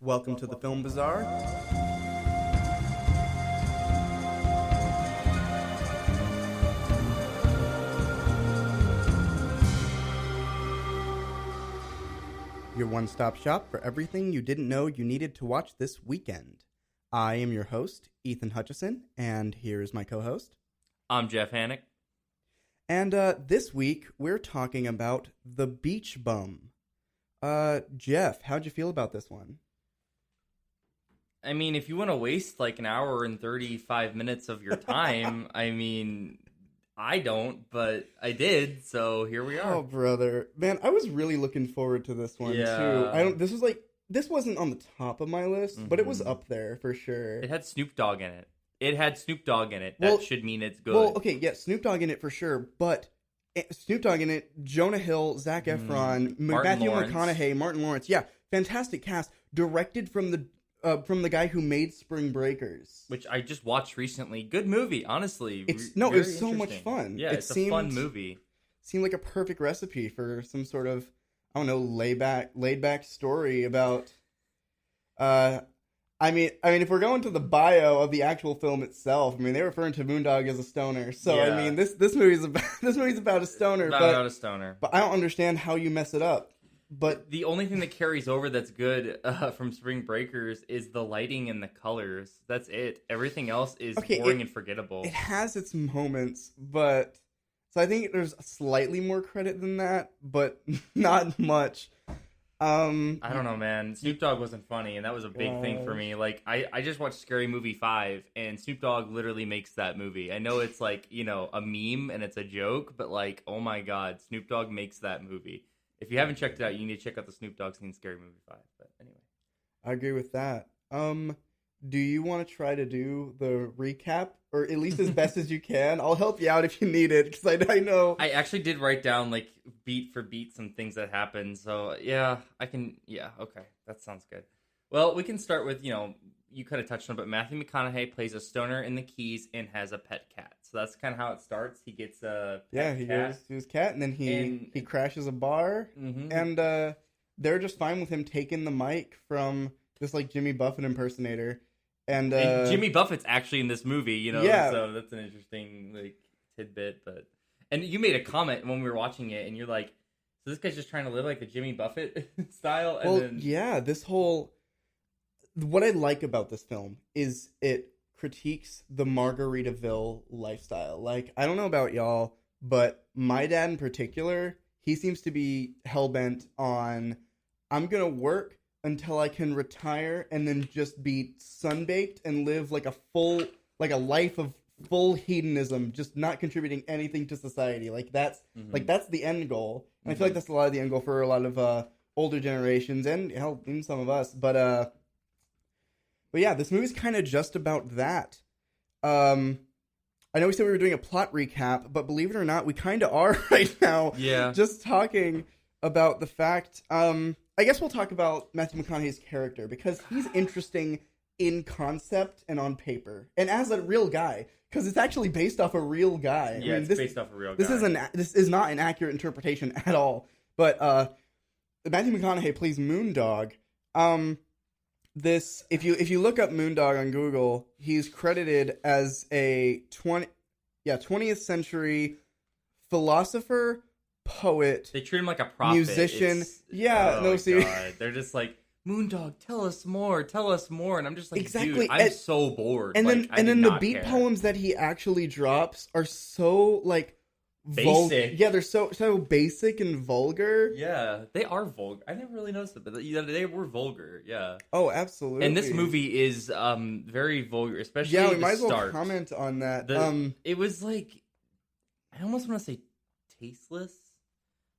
Welcome to the Film Bazaar. Your one-stop shop for everything you didn't know you needed to watch this weekend. I am your host, Ethan Hutchison, and here is my co-host. I'm Jeff Hannock. And this week, we're talking about The Beach Bum. Jeff, how'd you feel about this one? I mean, if you want to waste like an hour and 35 minutes of your time, I mean, I don't, but I did, so here we are. Oh, brother. Man, I was really looking forward to this one, too. This wasn't on the top of my list, but it was up there for sure. It had Snoop Dogg in it. That should mean it's good. Well, okay, yeah, Snoop Dogg in it for sure, but Snoop Dogg in it, Jonah Hill, Zac Efron, Matthew McConaughey, Martin Lawrence. Yeah, fantastic cast. Directed from the guy who made Spring Breakers, which I just watched recently. Good movie, honestly. It was so much fun. Yeah, it's a fun movie. Seemed like a perfect recipe for some sort of, I don't know, laid back story about. I mean, if we're going to the bio of the actual film itself, I mean, they're referring to Moondog as a stoner. So yeah. I mean, this movie's about a stoner. About a stoner. But I don't understand how you mess it up. But the only thing that carries over that's good from Spring Breakers is the lighting and the colors. That's it. Everything else is boring and forgettable. It has its moments, but so I think there's slightly more credit than that, but not much. I don't know, man. Snoop Dogg wasn't funny, and that was a big thing for me. Like, I just watched Scary Movie 5, and Snoop Dogg literally makes that movie. I know it's like, a meme and it's a joke, but like, oh my god, Snoop Dogg makes that movie. If you haven't checked it out, you need to check out the Snoop Dogg scene in Scary Movie 5. But anyway. I agree with that. Do you want to try to do the recap? Or at least as best as you can? I'll help you out if you need it, because I know... I actually did write down, like, beat for beat some things that happened. So, yeah, I can... Yeah, okay. That sounds good. Well, we can start with, you kind of touched on it, but Matthew McConaughey plays a stoner in the Keys and has a pet cat. So that's kind of how it starts. He gets a pet cat. Goes to his cat, and then he crashes a bar, and they're just fine with him taking the mic from this, like, Jimmy Buffett impersonator. And Jimmy Buffett's actually in this movie, yeah. So that's an interesting, like, tidbit. And you made a comment when we were watching it, and you're like, so this guy's just trying to live like the Jimmy Buffett style? And yeah, what I like about this film is it critiques the Margaritaville lifestyle. Like, I don't know about y'all, but my dad in particular, he seems to be hell-bent on, I'm going to work until I can retire and then just be sunbaked and live like a life of full hedonism, just not contributing anything to society. Like that's the end goal. And I feel like that's a lot of the end goal for a lot of older generations and hell, even some of us. But yeah, this movie's kind of just about that. I know we said we were doing a plot recap, but believe it or not, we kind of are right now. Yeah. Just talking about the fact, I guess we'll talk about Matthew McConaughey's character, because he's interesting in concept and on paper. And as a real guy, because it's actually based off a real guy. Yeah, it's based off a real guy. This is not an accurate interpretation at all. But Matthew McConaughey plays Moondog. If you look up Moondog on Google, he's credited as a 20th century philosopher, poet. They treat him like a prophet. Musician. God. They're just like, Moondog, tell us more. And I'm just like, exactly. Dude, I'm so bored. And then the beat poems that he actually drops are so like basic. Yeah, they're so basic and vulgar. Yeah, they are vulgar. I never really noticed it, but they were vulgar. Yeah. Oh, absolutely. And this movie is very vulgar, especially yeah. We might as well comment on that. It was like, I almost want to say tasteless.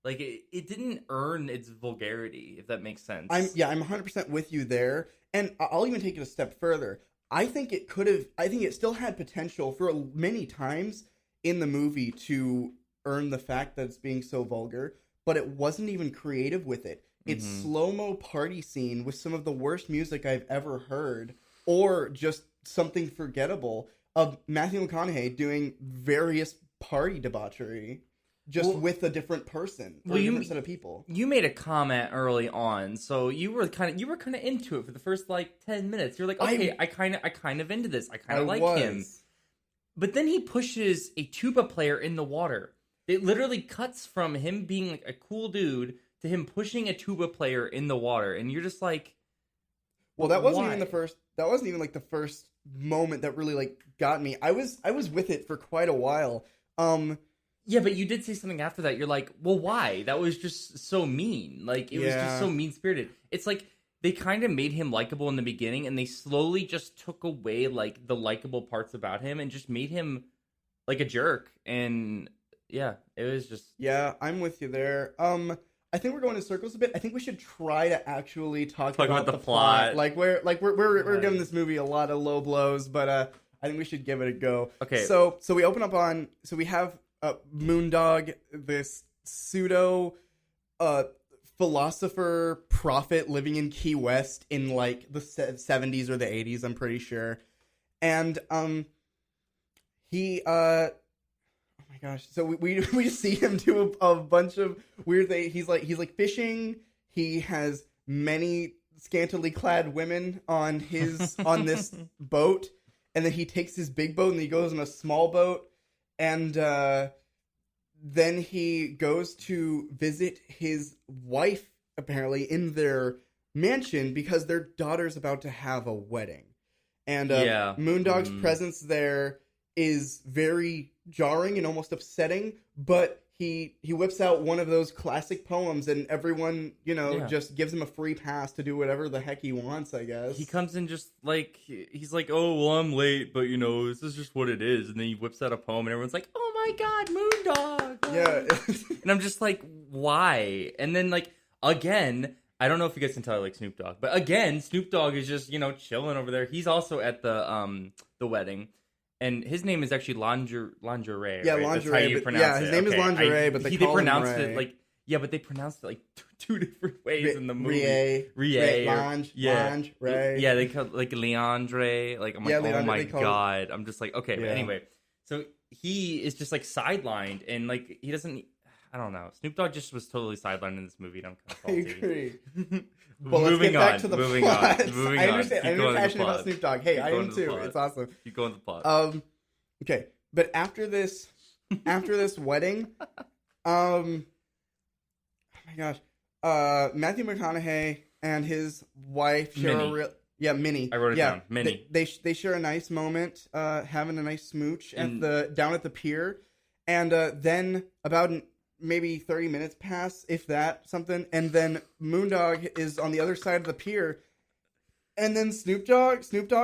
Like, it didn't earn its vulgarity, if that makes sense. I'm 100% with you there. And I'll even take it a step further. I think it still had potential for many times in the movie to earn the fact that it's being so vulgar, but it wasn't even creative with it. It's slow-mo party scene with some of the worst music I've ever heard, or just something forgettable of Matthew McConaughey doing various party debauchery. just with a different person or a different set of people. You made a comment early on, so you were kind of into it for the first like 10 minutes. You're like, okay, I kind of into this. I kind of like him. But then he pushes a tuba player in the water. It literally cuts from him being like a cool dude to him pushing a tuba player in the water, and you're just like, well, that wasn't even the first. That wasn't even like the first moment that really like got me. I was with it for quite a while. Yeah, but you did say something after that. You're like, well, why? That was just so mean. Like, it was just so mean-spirited. It's like they kind of made him likable in the beginning, and they slowly just took away like the likable parts about him and just made him like a jerk. And yeah, it was just... Yeah, I'm with you there. I think we're going in circles a bit. I think we should try to actually talk about the plot. Like we're giving this movie a lot of low blows, but I think we should give it a go. Okay. So we open up on... So we have Moondog, this pseudo philosopher prophet living in Key West in like the 70s or the 80s, I'm pretty sure. And he oh my gosh, so we see him do a bunch of weird things. He's like fishing. He has many scantily clad women on on this boat, and then he takes his big boat and he goes in a small boat, and then he goes to visit his wife apparently in their mansion because their daughter's about to have a wedding, and Moondog's presence there is very jarring and almost upsetting, but he whips out one of those classic poems, and everyone, just gives him a free pass to do whatever the heck he wants, I guess. He comes in just like, he's like, oh, well, I'm late, but, this is just what it is. And then he whips out a poem, and everyone's like, oh my god, Moondog! Oh. Yeah. And I'm just like, why? And then, like, again, I don't know if you guys can tell I like Snoop Dogg, but again, Snoop Dogg is just, chilling over there. He's also at the wedding. And his name is actually Lingerie. Yeah, right? Lingerie. That's how you pronounce it. His name is Lingerie, but they pronounced it like... Yeah, but they pronounced it like two different ways in the movie. Lingerie. Yeah, they call it like Leandre. Like, I'm like, oh my god. I'm just like, okay, but anyway. So he is just like sidelined, and like he doesn't... I don't know. Snoop Dogg just was totally sidelined in this movie, and I'm kind of faulty. I agree. Well, let's get back to the plot. I understand. I'm passionate about Snoop Dogg. Hey, I am too. It's awesome. Keep going to the plot. Okay, but after this wedding, oh my gosh, Matthew McConaughey and his wife share Minnie. I wrote it down. Minnie. They share a nice moment, having a nice smooch down at the pier, and then about maybe 30 minutes pass, if that, something, and then Moondog is on the other side of the pier, and then Snoop Dogg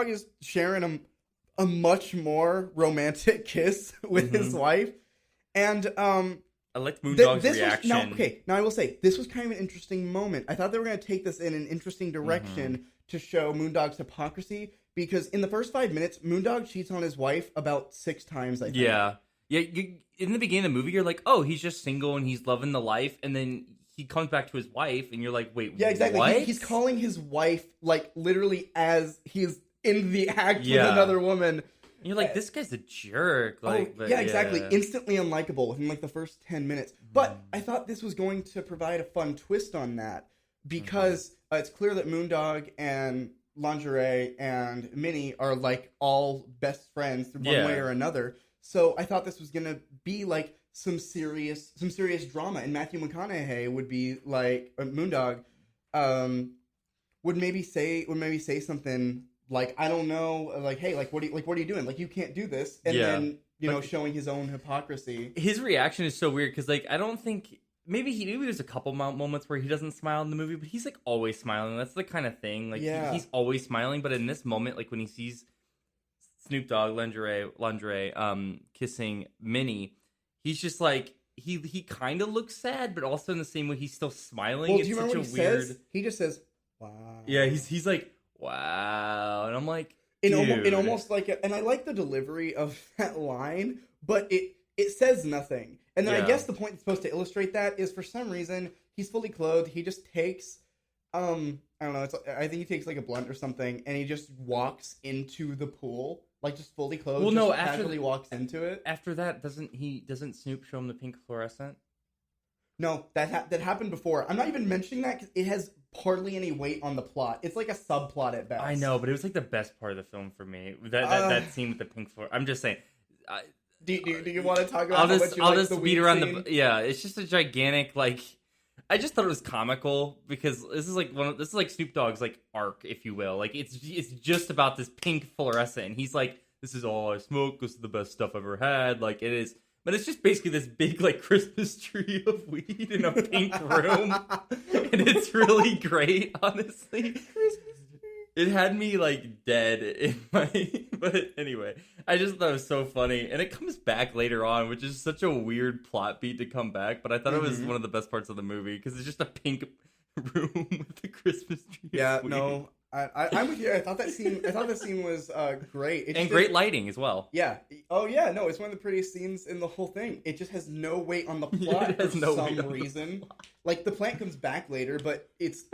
is sharing a much more romantic kiss with his wife, and I liked Moondog's reaction. Now I will say, this was kind of an interesting moment. I thought they were going to take this in an interesting direction to show Moondog's hypocrisy, because in the first 5 minutes, Moondog cheats on his wife about 6 times, I think. Yeah. Yeah, in the beginning of the movie, you're like, oh, he's just single and he's loving the life, and then he comes back to his wife, and you're like, wait, yeah, exactly. What? He's calling his wife, like, literally as he's in the act with another woman. And you're like, this guy's a jerk. Like, exactly. Instantly unlikable within, like, the first 10 minutes. But I thought this was going to provide a fun twist on that, because it's clear that Moondog and Lingerie and Minnie are, like, all best friends one way or another. So I thought this was gonna be like some serious drama, and Matthew McConaughey would be like Moondog, would maybe say something like, I don't know, like, hey, like what are you doing? Like, you can't do this, and then showing his own hypocrisy. His reaction is so weird because, like, I don't think maybe there's a couple moments where he doesn't smile in the movie, but he's like always smiling. That's the kind of thing. Like he's always smiling, but in this moment, like when he sees Snoop Dogg, Lingerie, kissing Minnie, he's just like, he kind of looks sad, but also in the same way he's still smiling. Well, it's do you remember such what he says? He just says, "Wow." Yeah, he's like, "Wow," and I'm like, in almost like, and I like the delivery of that line, but it says nothing. And then I guess the point that's supposed to illustrate that is, for some reason, he's fully clothed. He just takes, I don't know. I think he takes like a blunt or something, and he just walks into the pool like just fully clothed. Well, no, just after casually walks into it. After that, doesn't Snoop show him the pink fluorescent? No, that happened before. I'm not even mentioning that because it has hardly any weight on the plot. It's like a subplot at best. I know, but it was like the best part of the film for me. That scene with the pink fluorescent. I'm just saying. Do you want to talk about? I'll just beat around the. Yeah, it's just a gigantic like. I just thought it was comical because this is like Snoop Dogg's like arc, if you will. Like it's just about this pink fluorescent, and he's like, "This is all I smoke. This is the best stuff I've ever had." Like it is, but it's just basically this big like Christmas tree of weed in a pink room, and it's really great, honestly. It had me like dead in my. But anyway, I just thought it was so funny, and it comes back later on, which is such a weird plot beat to come back. But I thought it was one of the best parts of the movie because it's just a pink room with the Christmas tree. Yeah, no, I'm with you. I thought that scene was great, and great lighting as well. Yeah. Oh yeah, no, it's one of the prettiest scenes in the whole thing. It just has no weight on the plot for some reason. Like the plant comes back later, but it's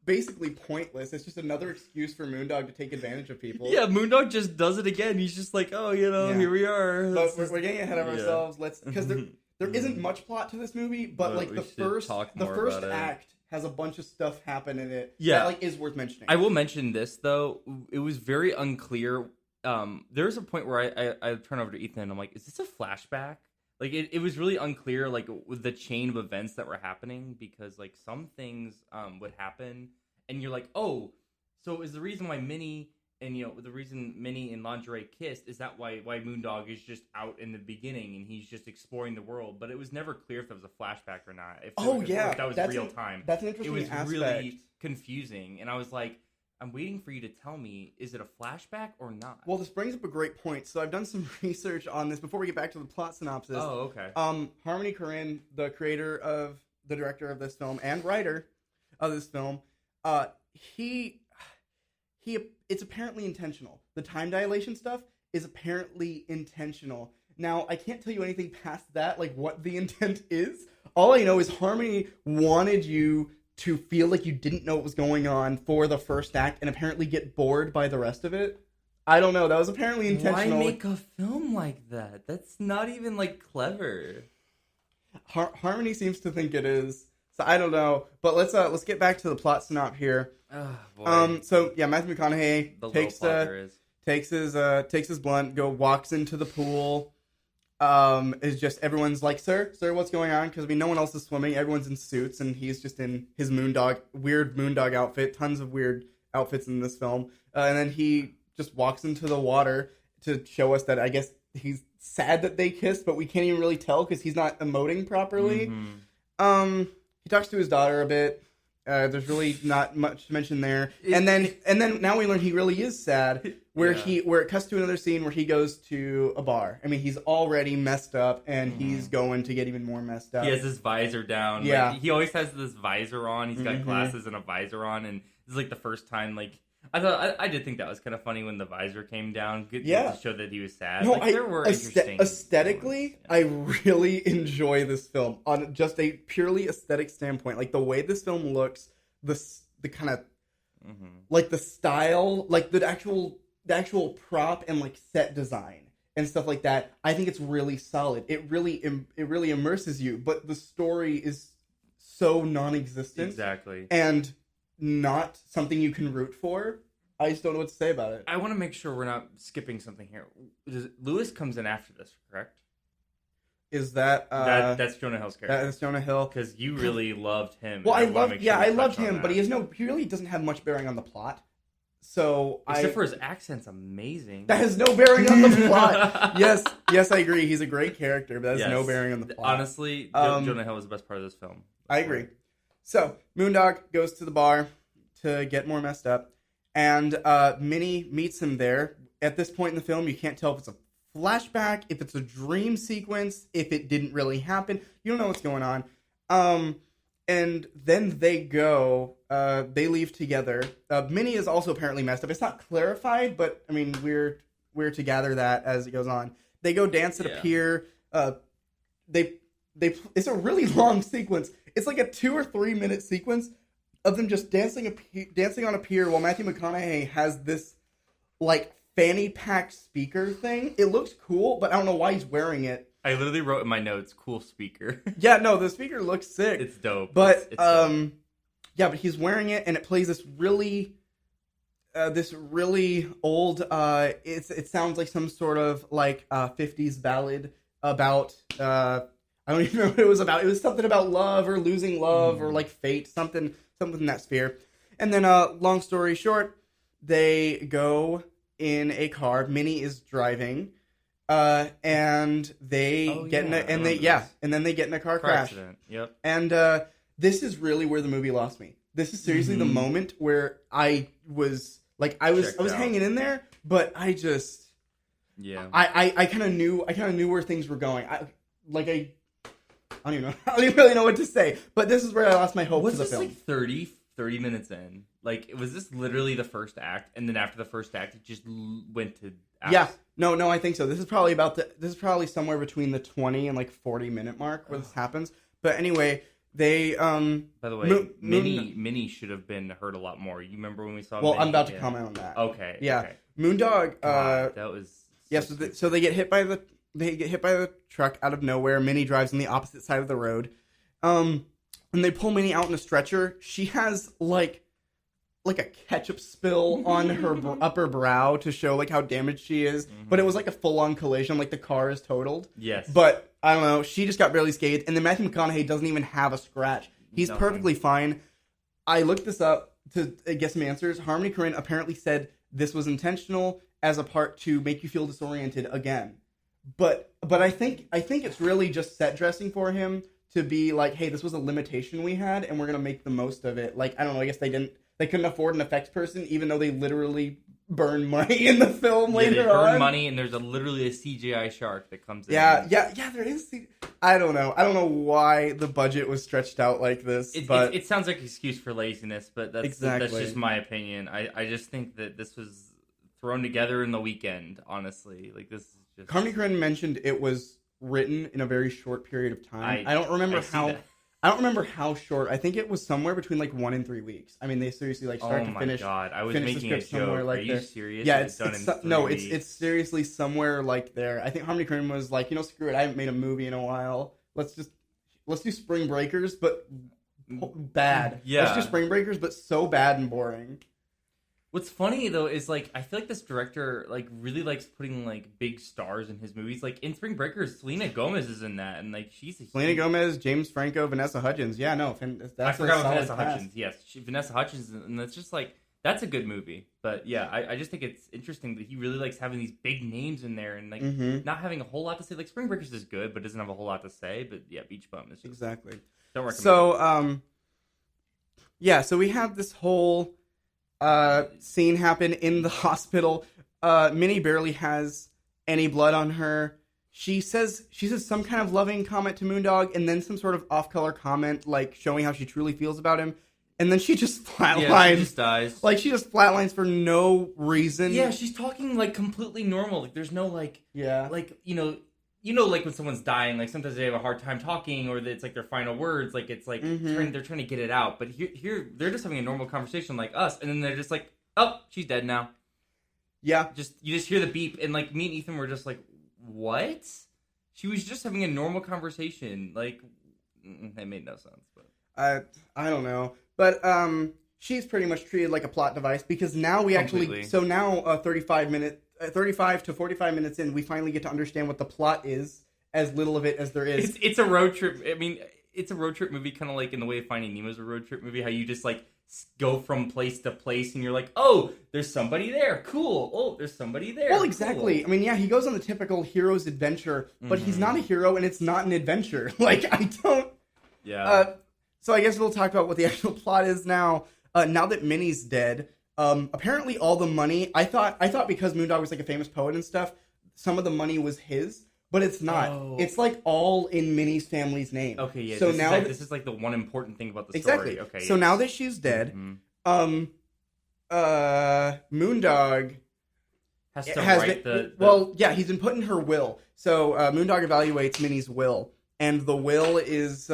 basically pointless. It's just another excuse for Moondog to take advantage of people. Yeah, Moondog just does it again. He's just like, oh, here we are. But we're getting ahead of ourselves. Because there isn't much plot to this movie, but like the first act has a bunch of stuff happen in it. Yeah, that like is worth mentioning. I will mention this though. It was very unclear. There was a point where I turn over to Ethan and I'm like, is this a flashback? Like it was really unclear, like with the chain of events that were happening, because like some things would happen, and you're like, oh, so is the reason why Minnie and the reason Minnie and Lingerie kissed is that why Moondog is just out in the beginning and he's just exploring the world, but it was never clear if that was a flashback or not. If that was real time. That's an interesting aspect. It was really confusing, and I was like, I'm waiting for you to tell me, is it a flashback or not? Well, this brings up a great point. So I've done some research on this before we get back to the plot synopsis. Oh, okay. Harmony Korine, the director of this film and writer of this film, it's apparently intentional. The time dilation stuff is apparently intentional. Now, I can't tell you anything past that, like what the intent is. All I know is Harmony wanted you to feel like you didn't know what was going on for the first act and apparently get bored by the rest of it. I don't know. That was apparently intentional. Why make a film like that? That's not even, like, clever. Harmony seems to think it is. So I don't know. But let's get back to the plot synopsis here. Oh, boy. So yeah, Matthew McConaughey takes his blunt, walks into the pool. Is just everyone's like, sir, what's going on? Because no one else is swimming. Everyone's in suits, and he's just in his weird Moondog outfit. Tons of weird outfits in this film. And then he just walks into the water to show us that I guess he's sad that they kissed, but we can't even really tell because he's not emoting properly. Mm-hmm. He talks to his daughter a bit. There's really not much to mention there. And then now we learn he really is sad. Where it cuts to another scene where he goes to a bar. I mean, he's already messed up, and he's going to get even more messed up. He has his visor down. Yeah, like, he always has this visor on. He's got glasses and a visor on, and this is like the first time. Like I did think that was kind of funny when the visor came down. To show that he was sad. No, there were interesting aesthetically, I really enjoy this film on just a purely aesthetic standpoint. Like the way this film looks, the kind of like the style, like the actual prop and like set design and stuff like that. I think it's really solid. It really immerses you, but the story is so non-existent, exactly, and not something you can root for. I just don't know what to say about it. I want to make sure we're not skipping something here. Lewis comes in after this, correct? Is that's Jonah Hill's character? That's Jonah Hill, because you really loved him. Well, I loved him, but he really doesn't have much bearing on the plot. So except for his accent's amazing. That has no bearing on the plot. Yes, I agree. He's a great character, but that has no bearing on the plot. Honestly, Jonah Hill was the best part of this film. I agree. So Moondog goes to the bar to get more messed up, and Minnie meets him there. At this point in the film, you can't tell if it's a flashback, if it's a dream sequence, if it didn't really happen. You don't know what's going on. And then they leave together. Minnie is also apparently messed up. It's not clarified, but I mean, we're to gather that as it goes on. They go dance at a pier. It's a really long sequence. It's like a 2 or 3 minute sequence of them just dancing on a pier while Matthew McConaughey has this like fanny pack speaker thing. It looks cool, but I don't know why he's wearing it. I literally wrote in my notes, "Cool speaker." Yeah, no, the speaker looks sick. It's dope. But it's dope. yeah, but he's wearing it, and it plays this really old. It sounds like some sort of like 50s ballad about. I don't even know what it was about. It was something about love or losing love or like fate, something in that sphere. And then, long story short, they go in a car. Minnie is driving, and they get in a, and then they get in a car crash. Accident. Yep. And this is really where the movie lost me. This is seriously the moment where I was like, I was hanging in there, but I just, I kind of knew where things were going. I don't even know. I don't even really know what to say. But this is where I lost my hope for the film. Was this like 30 minutes in? Like, was this literally the first act, and then after the first act, it just went to acts? Yeah. No, I think so. This is probably somewhere between the 20 and like 40 minute mark where this happens. But anyway, they by the way, Minnie should have been heard a lot more. You remember when we saw? Well, Minnie? I'm about to comment on that. Okay. Yeah. Okay. Moondog. That was. Yeah. So they get hit by the truck out of nowhere. Minnie drives on the opposite side of the road. And they pull Minnie out in a stretcher. She has like a ketchup spill on her upper brow to show like how damaged she is. Mm-hmm. But it was like a full-on collision, like the car is totaled. Yes. But I don't know, she just got barely scathed. And then Matthew McConaughey doesn't even have a scratch. He's perfectly fine. I looked this up to get some answers. Harmony Korine apparently said this was intentional as a part to make you feel disoriented again. But I think it's really just set dressing for him to be like, hey, this was a limitation we had, and we're gonna make the most of it. Like, I don't know, I guess they couldn't afford an effects person, even though they literally burn money in the film later on. They burn money, and there's literally a CGI shark that comes in. Yeah, there is. I don't know why the budget was stretched out like this. It sounds like an excuse for laziness, but that's just my opinion. I just think that this was thrown together in the weekend, honestly. Like, this is just... Harmony Korine mentioned it was written in a very short period of time. I don't remember how short. I think it was somewhere between like 1 and 3 weeks. I mean, they seriously like start to finish. Oh my god! I was making a joke. Are you serious? Yeah, it's seriously somewhere like there. I think Harmony Korine was like, screw it. I haven't made a movie in a while. Let's do Spring Breakers, but bad. Yeah, let's do Spring Breakers, but so bad and boring. What's funny though is like I feel like this director like really likes putting like big stars in his movies. Like in Spring Breakers, Selena Gomez is in that, and like she's Selena Gomez, James Franco, Vanessa Hudgens. Yeah, no, I forgot about Vanessa Hudgens. Yes, Vanessa Hudgens, and that's just like that's a good movie. But yeah, I just think it's interesting that he really likes having these big names in there and like not having a whole lot to say. Like Spring Breakers is good, but doesn't have a whole lot to say. But yeah, Beach Bum is just, exactly. Don't recommend. So so we have this whole scene happen in the hospital. Minnie barely has any blood on her. She says some kind of loving comment to Moondog, and then some sort of off-color comment, like showing how she truly feels about him. And then she just flatlines. Yeah, she just dies. Like she just flatlines for no reason. Yeah, she's talking like completely normal. Like there's no like like like when someone's dying, like sometimes they have a hard time talking, or it's like their final words, like it's like they're trying to get it out. But here they're just having a normal conversation like us, and then they're just like, oh, she's dead now. Yeah, you just hear the beep, and like me and Ethan were just like, what? She was just having a normal conversation. Like it made no sense. But I don't know, but she's pretty much treated like a plot device because now we Completely. 35 to 45 minutes in, we finally get to understand what the plot is, as little of it as there is. It's a road trip. I mean, it's a road trip movie, kind of like in the way of Finding Nemo is a road trip movie, how you just like go from place to place and you're like, oh, there's somebody there. Cool. Oh, there's somebody there. Well, exactly. Cool. I mean, yeah, he goes on the typical hero's adventure, but he's not a hero and it's not an adventure. Like, I don't... Yeah. So I guess we'll talk about what the actual plot is now. Now that Minnie's dead... apparently all the money, I thought because Moondog was like a famous poet and stuff, some of the money was his, but it's not. Oh. It's like all in Minnie's family's name. Okay, yeah. So this is like the one important thing about the story. Exactly. Okay. So now that she's dead, Moondog has to write he's been put in her will. So Moondog evaluates Minnie's will, and the will is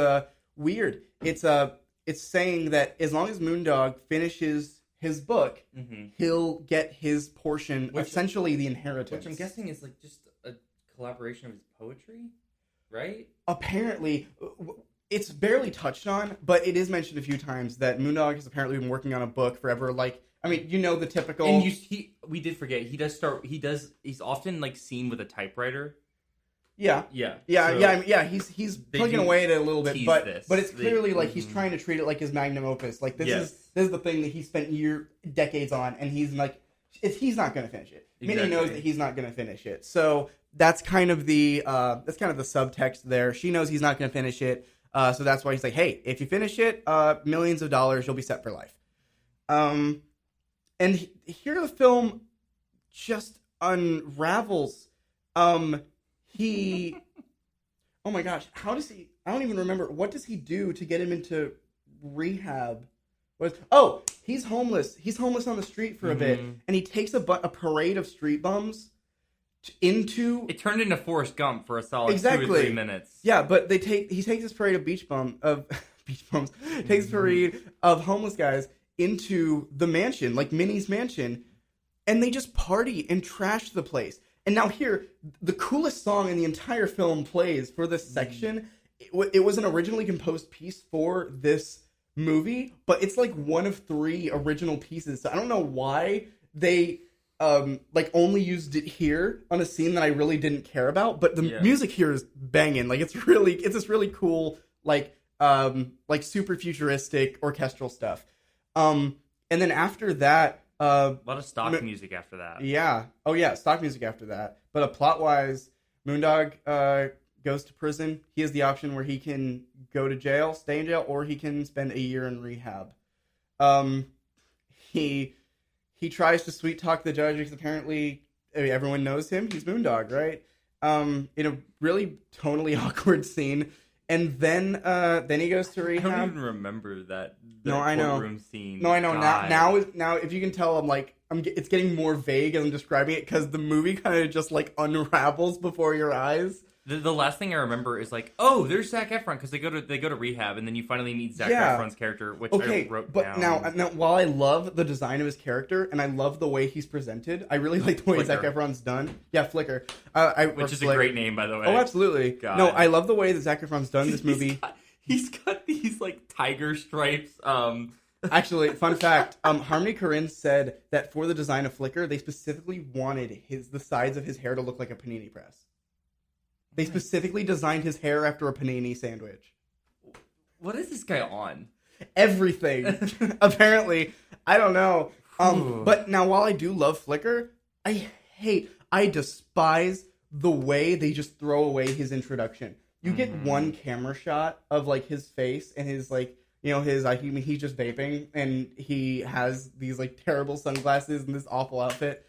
weird. It's saying that as long as Moondog finishes his book, Mm-hmm. he'll get his portion, essentially the inheritance. Which I'm guessing is like just a collaboration of his poetry, right? Apparently, it's barely touched on, but it is mentioned a few times that Moondog has apparently been working on a book forever. Like, I mean, you know the typical. And we did forget he's often like seen with a typewriter. Yeah. He's plugging away at it a little bit, but it's clearly like he's trying to treat it like his magnum opus. Like this is the thing that he spent decades on, and he's like, he's not going to finish it. Exactly. Minnie knows that he's not going to finish it, so that's kind of the subtext there. She knows he's not going to finish it, so that's why he's like, hey, if you finish it, millions of dollars, you'll be set for life. And here the film just unravels. Oh my gosh, how does he? I don't even remember. What does he do to get him into rehab? He's homeless. He's homeless on the street for a bit, and he takes a parade of street bums into. It turned into Forrest Gump for a solid 2 or 3 minutes. Yeah, but he takes this parade of beach bums, takes a parade of homeless guys into the mansion, like Minnie's mansion, and they just party and trash the place. And now here, the coolest song in the entire film plays for this section. It was an originally composed piece for this movie, but it's like one of 3 original pieces. So I don't know why they only used it here on a scene that I really didn't care about. But the music here is banging. Like it's this really cool like super futuristic orchestral stuff. And then after that. A lot of stock music after that. Yeah. Oh, yeah. Stock music after that. But plot-wise, Moondog goes to prison. He has the option where he can go to jail, stay in jail, or he can spend a year in rehab. He tries to sweet-talk the judge because apparently everyone knows him. He's Moondog, right? In a really tonally awkward scene. And then he goes to rehab. I don't even remember that. No, I know. Courtroom scene. No, I know. Now, if you can tell, it's getting more vague as I'm describing it because the movie kind of just like unravels before your eyes. The last thing I remember is like, oh, there's Zac Efron because they go to rehab, and then you finally meet Zac Efron's character, which I wrote down. But now, while I love the design of his character and I love the way he's presented, I really like the way Zac Efron's done. Yeah, Flicker, which is a great name, by the way. Oh, absolutely. God. No, I love the way that Zac Efron's done this movie. He's got these like tiger stripes. Actually, fun fact: Harmony Korine said that for the design of Flicker, they specifically wanted the sides of his hair to look like a panini press. They specifically designed his hair after a panini sandwich. What is this guy on? Everything. Apparently. I don't know. But now, while I do love Flicker, I despise the way they just throw away his introduction. You get one camera shot of, like, his face and his, like, you know, he's just vaping and he has these, like, terrible sunglasses and this awful outfit.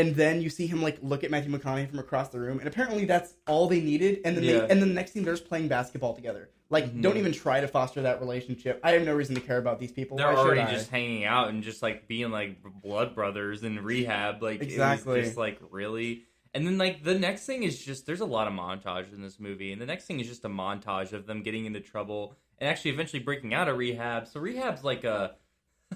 And then you see him like look at Matthew McConaughey from across the room, and apparently that's all they needed. And then the next thing they're just playing basketball together. Like, don't even try to foster that relationship. I have no reason to care about these people. They're already just hanging out and just like being like blood brothers in rehab. Like exactly, just like really. And then like the next thing is just there's a lot of montage in this movie, and the next thing is just a montage of them getting into trouble and actually eventually breaking out of rehab. So rehab's like a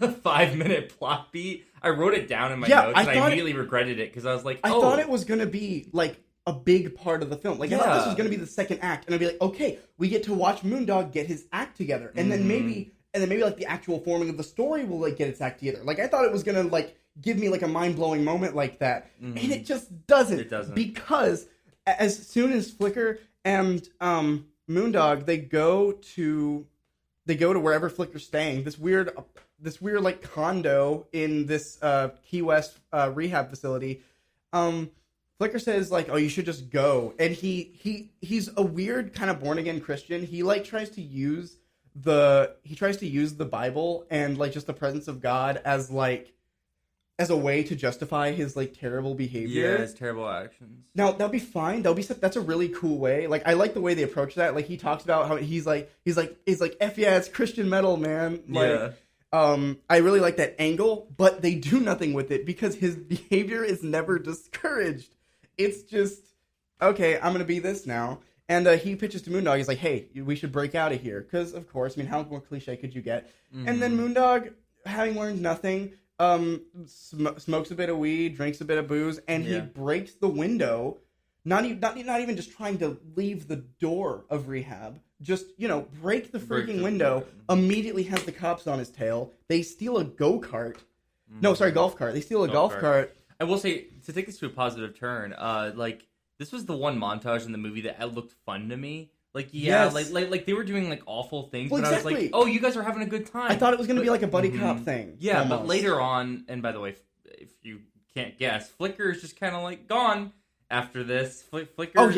5-minute plot beat. I wrote it down in my notes, and I immediately regretted it because I was like, I thought it was gonna be like a big part of the film. Like I thought this was gonna be the second act, and I'd be like, okay, we get to watch Moondog get his act together, and then maybe like the actual forming of the story will like get its act together. Like I thought it was gonna like give me like a mind blowing moment like that, and it just doesn't. It doesn't, because as soon as Flicker and Moondog they go to wherever Flicker's staying, this weird like condo in this Key West rehab facility. Flicker says like, "Oh, you should just go." And he's a weird kind of born again Christian. He like tries to use the Bible and like just the presence of God as a way to justify his like terrible behavior. Yeah, his terrible actions. Now that'll be fine. That's a really cool way. Like I like the way they approach that. Like he talks about how he's like F yeah, it's Christian metal, man. Like, I really like that angle, but they do nothing with it because his behavior is never discouraged. It's just, okay, I'm going to be this now. And he pitches to Moondog. He's like, hey, we should break out of here. Because, of course, I mean, how more cliche could you get? And then Moondog having learned nothing, smokes a bit of weed, drinks a bit of booze, and he breaks the window. Not even just trying to leave the door of rehab. Just, break the freaking window. Immediately has the cops on his tail. They steal a go-kart. No, sorry, golf cart. They steal a golf cart. I will say, to take this to a positive turn, this was the one montage in the movie that looked fun to me. Like they were doing like awful things, but exactly. I was like, oh, you guys are having a good time. I thought it was going to be like a buddy cop thing. Yeah, almost. But later on, and by the way, if you can't guess, Flicker is just kind of like gone. After this, Flicker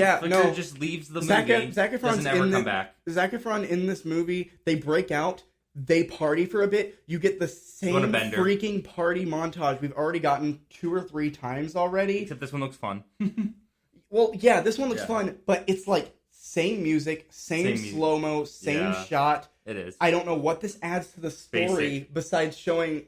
just leaves the movie. Zac Efron's doesn't ever come back. Zac Efron in this movie, they break out, they party for a bit. You get the same freaking party montage we've already gotten 2 or 3 times already. Except this one looks fun. Well, yeah, this one looks fun, but it's like same music, same slow-mo, same shot. It is. I don't know what this adds to the story besides showing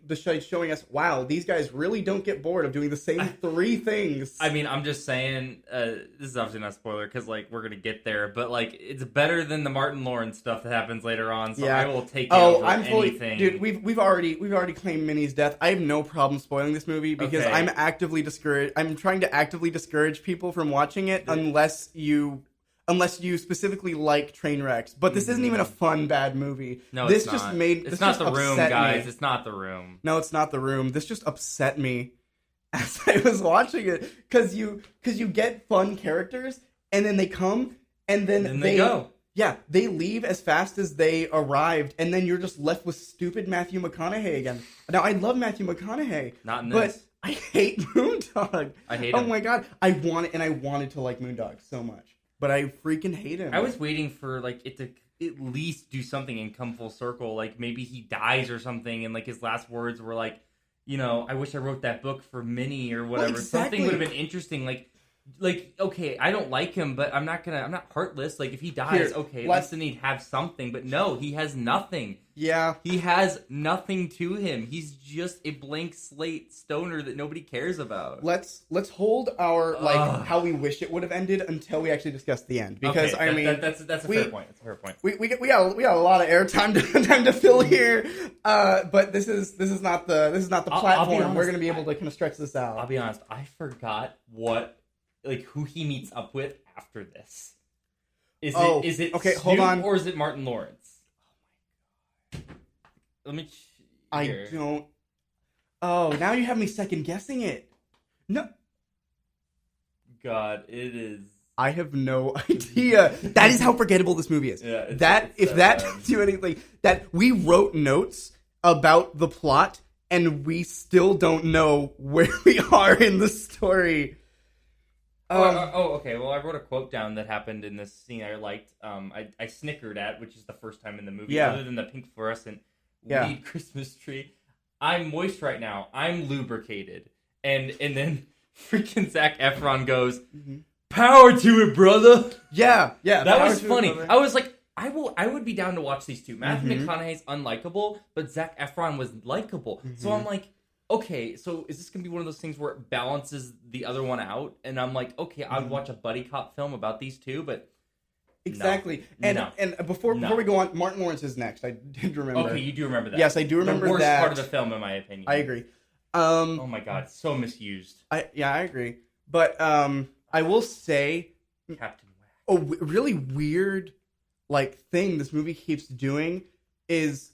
us, wow, these guys really don't get bored of doing the same 3 things. I mean, I'm just saying, this is obviously not a spoiler because like we're gonna get there, but like it's better than the Martin Lawrence stuff that happens later on. So I will take it over anything. Dude, we've already claimed Minnie's death. I have no problem spoiling this movie because I'm actively discouraged. I'm trying to actively discourage people from watching it unless you specifically like train wrecks. But this isn't even a fun, bad movie. No, this it's just not. made It's this not just The Room, upset guys. me. It's not The Room. No, it's not The Room. This just upset me as I was watching it because you get fun characters and then they come and then they go. Yeah, they leave as fast as they arrived, and then you're just left with stupid Matthew McConaughey again. Now, I love Matthew McConaughey. Not in this. But I hate Moondog. I hate him. Oh my god. I wanted to like Moondog so much. But I freaking hate him. I was waiting for like it to at least do something and come full circle. Like maybe he dies or something, and like his last words were like, I wish I wrote that book for Minnie or whatever. Well, exactly. Something would have been interesting. Like okay, I don't like him, but I'm not heartless. Like if he dies, at least then he'd have something. But no, he has nothing. Yeah, he has nothing to him. He's just a blank slate stoner that nobody cares about. Let's hold our how we wish it would have ended until we actually discuss the end, because I mean that's a fair point. That's a fair point. We got a lot of airtime to fill here, but this is not the platform we're going to be able to kind of stretch this out. I'll be honest. I forgot who he meets up with after this. Is it okay? Snoop, hold on, or is it Martin Lawrence? Let me. I don't. Oh, now you have me second guessing it. No. God, it is. I have no idea. That is how forgettable this movie is. Yeah, if that tells you anything, that we wrote notes about the plot and we still don't know where we are in the story. Okay. Well, I wrote a quote down that happened in this scene I liked. I snickered at, which is the first time in the movie, other than the pink fluorescent weed Christmas tree. I'm moist right now. I'm lubricated. And then freaking Zac Efron goes, "Power to it, brother." Yeah. That was funny. I was like, I would be down to watch these two. Matthew McConaughey's unlikable, but Zac Efron was likable. So I'm like, okay, so is this going to be one of those things where it balances the other one out? And I'm like, okay, I would watch a buddy cop film about these two, but exactly. And before we go on, Martin Lawrence is next. I did remember. Okay, you do remember that. Yes, I do remember that. The worst part of the film, in my opinion. I agree. Oh my god, so misused. I agree. But I will say, Captain Whack. A really weird thing this movie keeps doing is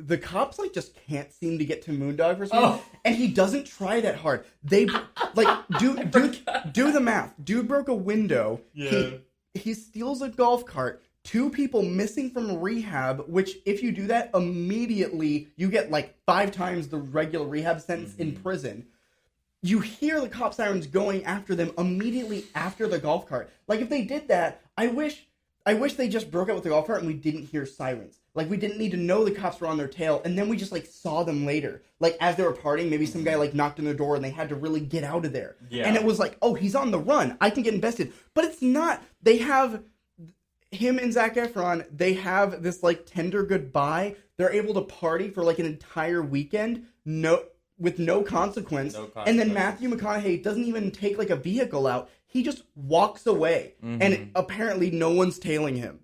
the cops just can't seem to get to Moondog for some reason, and he doesn't try that hard. They do the math. Dude broke a window. Yeah. He steals a golf cart. 2 people missing from rehab, which if you do that immediately, you get 5 times the regular rehab sentence in prison. You hear the cop sirens going after them immediately after the golf cart. If they did that, I wish they just broke out with the golf cart and we didn't hear sirens. We didn't need to know the cops were on their tail, and then we just saw them later. As they were partying, maybe some guy knocked on their door and they had to really get out of there. Yeah. And it was oh, he's on the run. I can get invested. But it's not. They have him and Zac Efron. They have this tender goodbye. They're able to party for an entire weekend. With no consequence. And then Matthew McConaughey doesn't even take a vehicle out. He just walks away. And apparently no one's tailing him.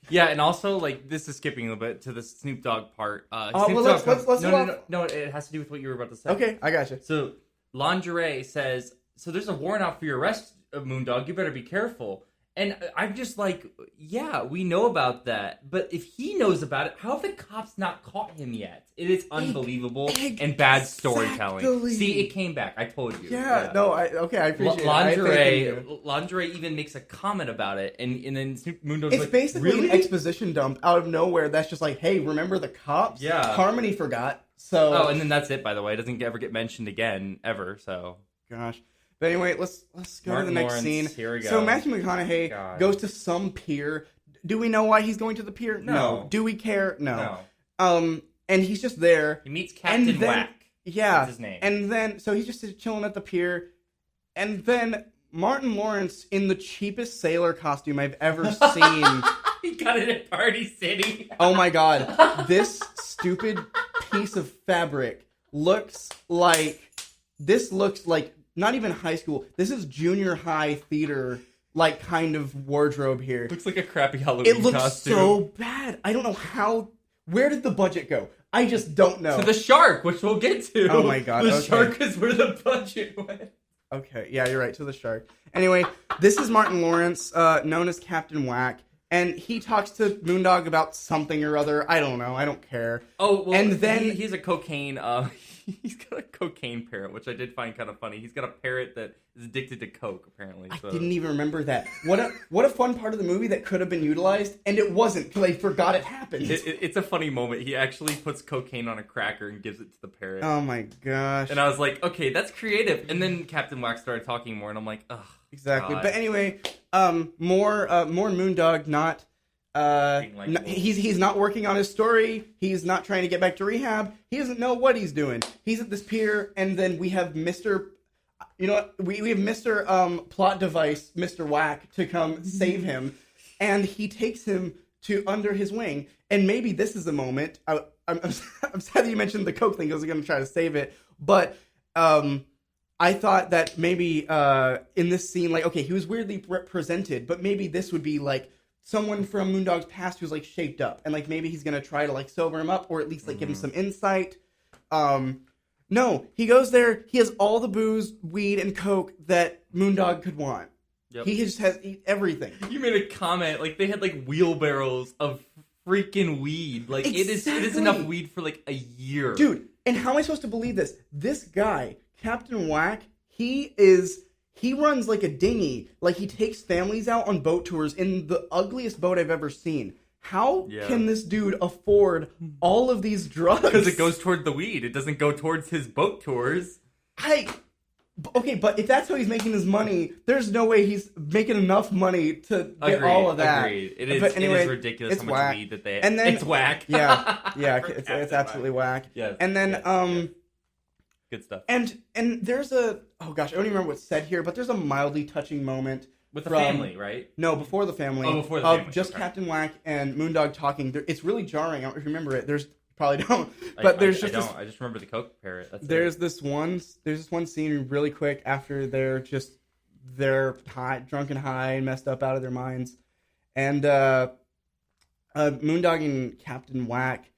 Yeah, and also, like, this is skipping a little bit to the Snoop Dogg part. Well, let's no, it has to do with what you were about to say. Okay, I gotcha. So, Lingerie says, so there's a warrant out for your arrest, Moondog. You better be careful. And I'm just like, yeah, we know about that. But if he knows about it, how have the cops not caught him yet? It is unbelievable and bad storytelling. See, it came back. I told you. Yeah. No, I appreciate it. Lingerie even makes a comment about it. And then Moondog's it's basically really? An exposition dump out of nowhere that's just like, hey, remember the cops? Yeah. Harmony forgot. So. Oh, and then that's it, by the way. It doesn't ever get mentioned again, ever, so. Gosh. But anyway, let's go to the next scene. Here we go. So Matthew McConaughey goes to some pier. Do we know why he's going to the pier? No. Do we care? No. And he's just there. He meets Captain Whack. Yeah. That's his name. And then, so he's just chilling at the pier. And then Martin Lawrence, in the cheapest sailor costume I've ever seen. He got it at Party City. Oh my god. This stupid piece of fabric looks like not even high school. This is junior high theater, like, kind of wardrobe here. Looks like a crappy Halloween costume. It looks so bad. I don't know how. Where did the budget go? I just don't know. To the shark, which we'll get to. Oh my god. The shark is where the budget went. Okay, yeah, you're right. To the shark. Anyway, this is Martin Lawrence, known as Captain Whack. And he talks to Moondog about something or other. I don't know. I don't care. Oh, well, and then he's a cocaine. He's got a cocaine parrot, which I did find kind of funny. He's got a parrot that is addicted to coke, apparently. So. I didn't even remember that. What a fun part of the movie that could have been utilized, and it wasn't because I forgot it happened. It's a funny moment. He actually puts cocaine on a cracker and gives it to the parrot. Oh my gosh! And I was like, okay, that's creative. And then Captain Wax started talking more, and I'm like, ugh. Exactly. God. But anyway, more Moondog. Not he's not working on his story. He's not trying to get back to rehab. He doesn't know what he's doing. He's at this pier, and then we have Mr. You know what? We have Mr. Plot Device, Mr. Whack, to come save him, and he takes him to under his wing. And maybe this is the moment. I'm sad that you mentioned the coke thing because I was going to try to save it, but I thought that maybe in this scene, like, okay, he was weirdly represented, but maybe this would be like someone from Moondog's past who's like shaped up, and like maybe he's gonna try to like sober him up or at least like give him some insight. No, he goes there. He has all the booze, weed, and coke that Moondog could want. Yep. He just has everything. You made a comment like they had like wheelbarrows of freaking weed. Like exactly. it is enough weed for like a year, dude. And how am I supposed to believe this? This guy, Captain Whack, he runs like a dinghy. Like, he takes families out on boat tours in the ugliest boat I've ever seen. How can this dude afford all of these drugs? Because it goes toward the weed. It doesn't go towards his boat tours. Okay, but if that's how he's making his money, there's no way he's making enough money to get all of that. Agreed. It is ridiculous how much weed that they have. And then, it's whack. Yeah, it's absolutely whack. Yes. And then, good stuff. And there's I don't even remember what's said here, but there's a mildly touching moment. With the family, right? No, before the family. Oh, before the family. Just Captain Whack and Moondog talking. It's really jarring. I don't know if you remember it. There's probably don't. But I just remember the coke parrot. There's this one scene really quick after they're high, drunk and high and messed up out of their minds. And Moondog and Captain Whack,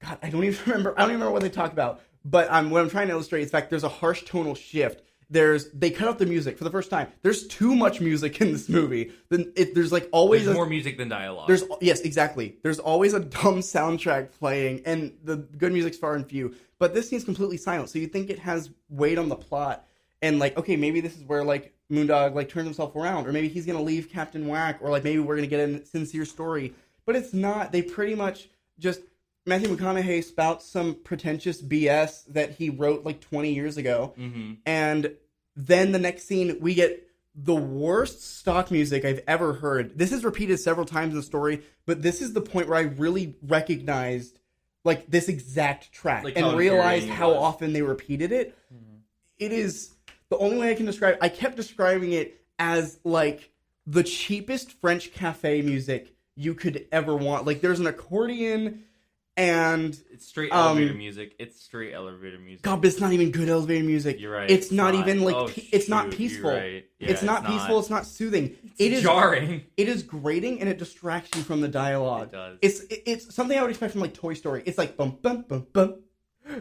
God, I don't even remember what they talk about. But what I'm trying to illustrate is the fact there's a harsh tonal shift. They cut out the music for the first time. There's too much music in this movie. There's like always more music than dialogue. Yes, exactly. There's always a dumb soundtrack playing, and the good music's far and few. But this scene's completely silent, so you think it has weight on the plot. And like, okay, maybe this is where like Moondog like turns himself around, or maybe he's gonna leave Captain Whack, or like maybe we're gonna get a sincere story. But it's not. They pretty much just Matthew McConaughey spouts some pretentious BS that he wrote like 20 years ago. Mm-hmm. And then the next scene, we get the worst stock music I've ever heard. This is repeated several times in the story, but this is the point where I really recognized like this exact track and realized how often they repeated it. Mm-hmm. It is the only way I can describe it. I kept describing it as like the cheapest French cafe music you could ever want. Like there's an accordion And it's straight elevator music. It's straight elevator music. God, but it's not even good elevator music. You're right. It's not even like it's not peaceful. Right. Yeah, it's not peaceful. It's not soothing. It is jarring. It is grating, and it distracts you from the dialogue. It does. It's something I would expect from like Toy Story. It's like bum bum bum bum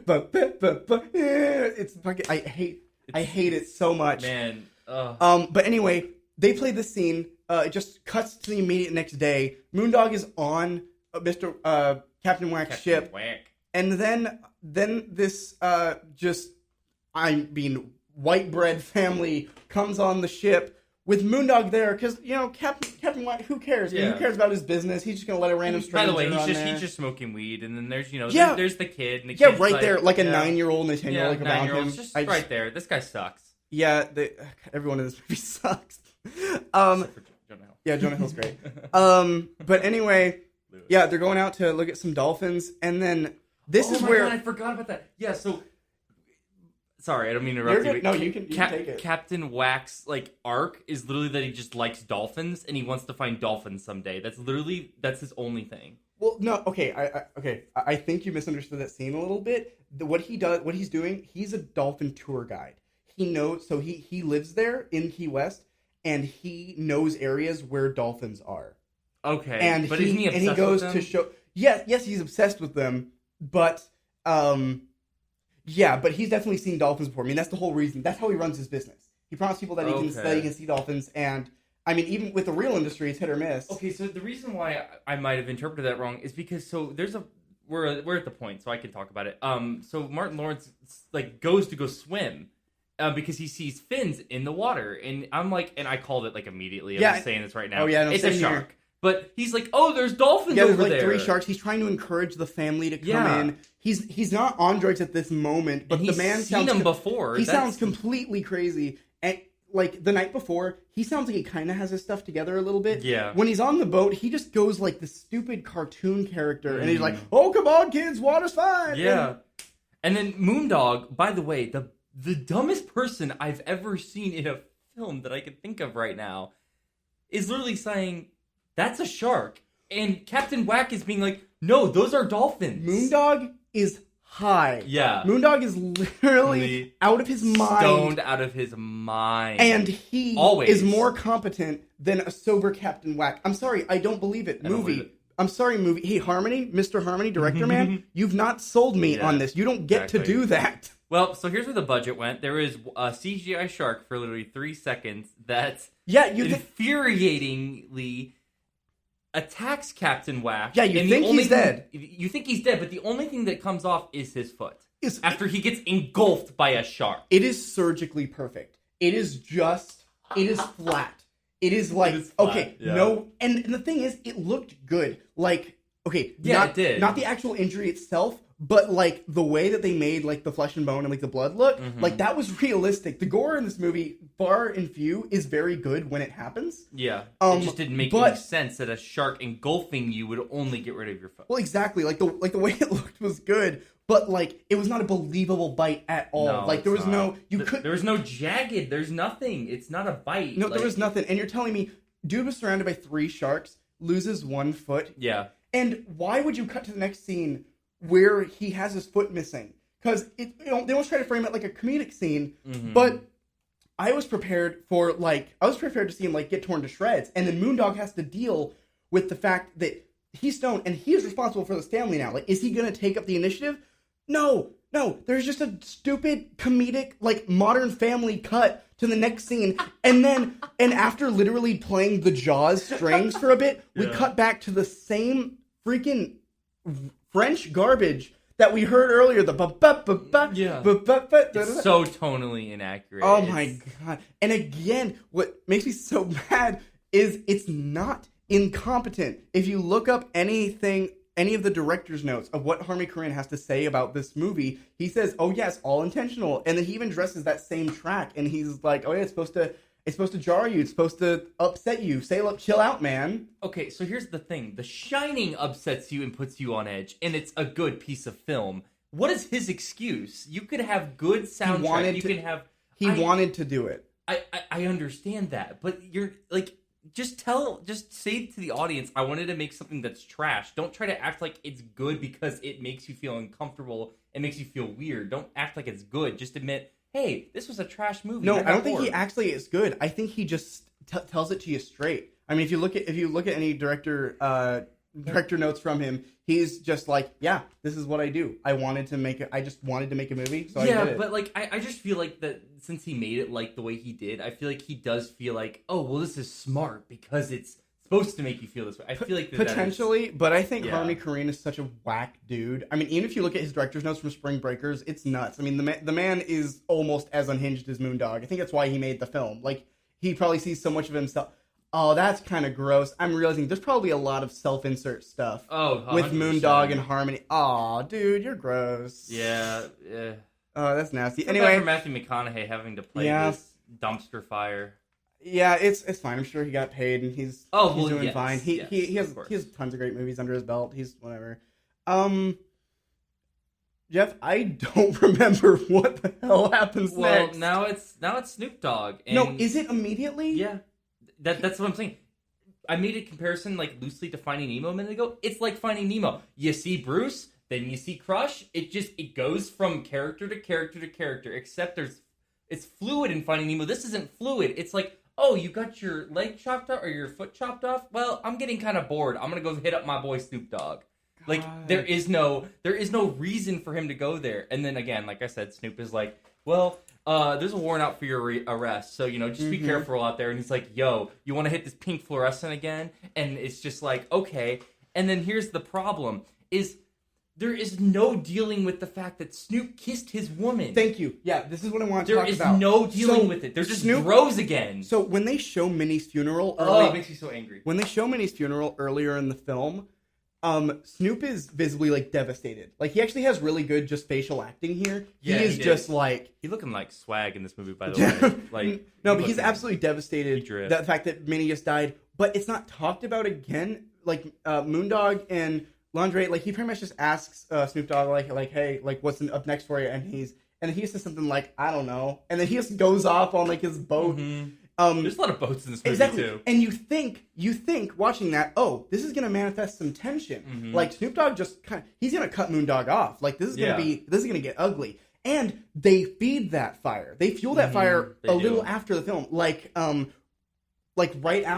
bum bum bum bum. It's fucking. I hate it so much. Man. But anyway, they play this scene. It just cuts to the immediate next day. Moondog is on Captain Whack's ship. And then this white bread family comes on the ship with Moondog there because Captain Whack, who cares? Yeah. Who cares about his business? He's just gonna let a random stranger. By the way, he's just smoking weed, and then there's there's the kid. And the kid's right there, like a 9-year-old and a 10-year-old around him. Just right there. This guy sucks. Yeah, everyone in this movie sucks. Yeah, Jonah Hill's great. But anyway, yeah, they're going out to look at some dolphins, and then this is where God, I forgot about that. Yeah, so sorry, I don't mean to interrupt you. No, you can take it. Captain Whack's arc is literally that he just likes dolphins and he wants to find dolphins someday. That's his only thing. Well, no, okay, I think you misunderstood that scene a little bit. What he's doing, he's a dolphin tour guide. He knows, so he lives there in Key West, and he knows areas where dolphins are. Okay, and but isn't he obsessed and he goes with them? to show. Yes, he's obsessed with them, but yeah, but he's definitely seen dolphins before. I mean, that's the whole reason. That's how he runs his business. He promises people that he can see dolphins, and I mean, even with the real industry, it's hit or miss. Okay, so the reason why I might have interpreted that wrong is because we're at the point, so I can talk about it. So Martin Lawrence goes to go swim. Because he sees fins in the water, and I'm like, and I called it immediately. I'm just saying this right now. Oh yeah, no, it's a shark. But he's like, oh, there's dolphins over there. There's 3 sharks. He's trying to encourage the family to come in. He's not on drugs at this moment, but the man sounds seen him before. He sounds completely crazy. And the night before, he sounds like he kind of has his stuff together a little bit. Yeah. When he's on the boat, he just goes like the stupid cartoon character, and he's like, "Oh, come on, kids, water's fine." Yeah. And then Moondog, by the way, the dumbest person I've ever seen in a film that I can think of right now is literally saying, "That's a shark." And Captain Whack is being like, "No, those are dolphins." Moondog is high. Yeah. Moondog is literally out of his mind. Stoned out of his mind. And he is more competent than a sober Captain Whack. I'm sorry, I don't believe it. I'm sorry, movie. Hey, Harmony, Mr. Harmony, director man, you've not sold me on this. You don't get to do that. Well, so here's where the budget went. There is a CGI shark for literally 3 seconds that infuriatingly attacks Captain Whack. Yeah, you think he's dead. You think he's dead, but the only thing that comes off is his foot. After he gets engulfed by a shark. It is surgically perfect. It is flat. It is like, no, and the thing is, it looked good. Like, it did. Not the actual injury itself, but like the way that they made like the flesh and bone and like the blood look, like that was realistic. The gore in this movie, far and few, is very good when it happens. Yeah, it just didn't make any sense that a shark engulfing you would only get rid of your foot. Well, exactly. Like the way it looked was good, but like it was not a believable bite at all. No, like there was no there was no jagged. There's nothing. It's not a bite. No, there was nothing. And you're telling me, dude was surrounded by 3 sharks, loses 1 foot. Yeah. And why would you cut to the next scene where he has his foot missing? Because they always try to frame it like a comedic scene, but I was prepared to see him like get torn to shreds, and then Moondog has to deal with the fact that he's stoned and he is responsible for this family now. Like, is he gonna take up the initiative? No. There's just a stupid comedic like Modern Family cut to the next scene, and after literally playing the Jaws strings for a bit, we cut back to the same freaking French garbage that we heard earlier. The it's so tonally inaccurate. Oh my god! And again, what makes me so mad is it's not incompetent. If you look up any of the director's notes of what Harmony Korine has to say about this movie, he says, "Oh yes, all intentional," and then he even dresses that same track, and he's like, "Oh yeah, it's supposed to jar you. It's supposed to upset you. Chill out, man." Okay, so here's the thing. The Shining upsets you and puts you on edge, and it's a good piece of film. What is his excuse? You could have good soundtrack. He wanted to do it. I understand that, but you're like, just say to the audience, I wanted to make something that's trash. Don't try to act like it's good because it makes you feel uncomfortable. It makes you feel weird. Don't act like it's good. Just admit, hey, this was a trash movie. No, I don't think he actually is good. I think he just tells it to you straight. I mean, if you look at any director notes from him, he's just like, yeah, this is what I do. I just wanted to make a movie, so I did it. But like, I just feel like that since he made it like the way he did, I feel like he does feel like, oh, well, this is smart because it's supposed to make you feel this way. I feel like potentially, but I think Harmony Korine is such a whack dude. I mean, even if you look at his director's notes from Spring Breakers, it's nuts. I mean, the man is almost as unhinged as Moondog. I think that's why he made the film. Like, he probably sees so much of himself. Oh, that's kind of gross. I'm realizing there's probably a lot of self-insert stuff. Oh, 100%. With Moondog and Harmony. Aw, dude, you're gross. Yeah. Oh, that's nasty. It's anyway, for Matthew McConaughey having to play this dumpster fire. Yeah, it's fine. I'm sure he got paid and he's doing fine. He has tons of great movies under his belt. He's whatever. Jeff, I don't remember what the hell happens next. Well, now it's Snoop Dogg. And no, is it immediately? Yeah. That's what I'm saying. I made a comparison like loosely to Finding Nemo a minute ago. It's like Finding Nemo. You see Bruce, then you see Crush. It goes from character to character to character. Except it's fluid in Finding Nemo. This isn't fluid. It's like, oh, you got your leg chopped off or your foot chopped off? Well, I'm getting kind of bored. I'm gonna go hit up my boy Snoop Dogg. Like there is no reason for him to go there. And then again, like I said, Snoop is like, well, there's a warrant out for your arrest, so just be careful out there. And he's like, yo, you want to hit this pink fluorescent again? And it's just like, okay. And then here's the problem: is there is no dealing with the fact that Snoop kissed his woman. Thank you. Yeah, this is what I want to talk about. There is no dealing with it. There's just Snoop bros again. So when they show Minnie's funeral, it makes me so angry. When they show Minnie's funeral earlier in the film, Snoop is visibly like devastated. Like he actually has really good just facial acting here. Yeah, he is just like he's looking like swag in this movie, by the way. Like no, but he's absolutely devastated. The fact that Minnie just died, but it's not talked about again. Like Moondog and Lingerie, like he pretty much just asks Snoop Dogg like hey, like what's up next for you, and he says something like I don't know, and then he just goes off on like his boat. Mm-hmm. There's a lot of boats in this movie too. And you think watching that, oh, this is gonna manifest some tension. Mm-hmm. Like Snoop Dogg he's gonna cut Moondog off. Like this is gonna get ugly. And they feed that fire. They fuel that fire little after the film. Like right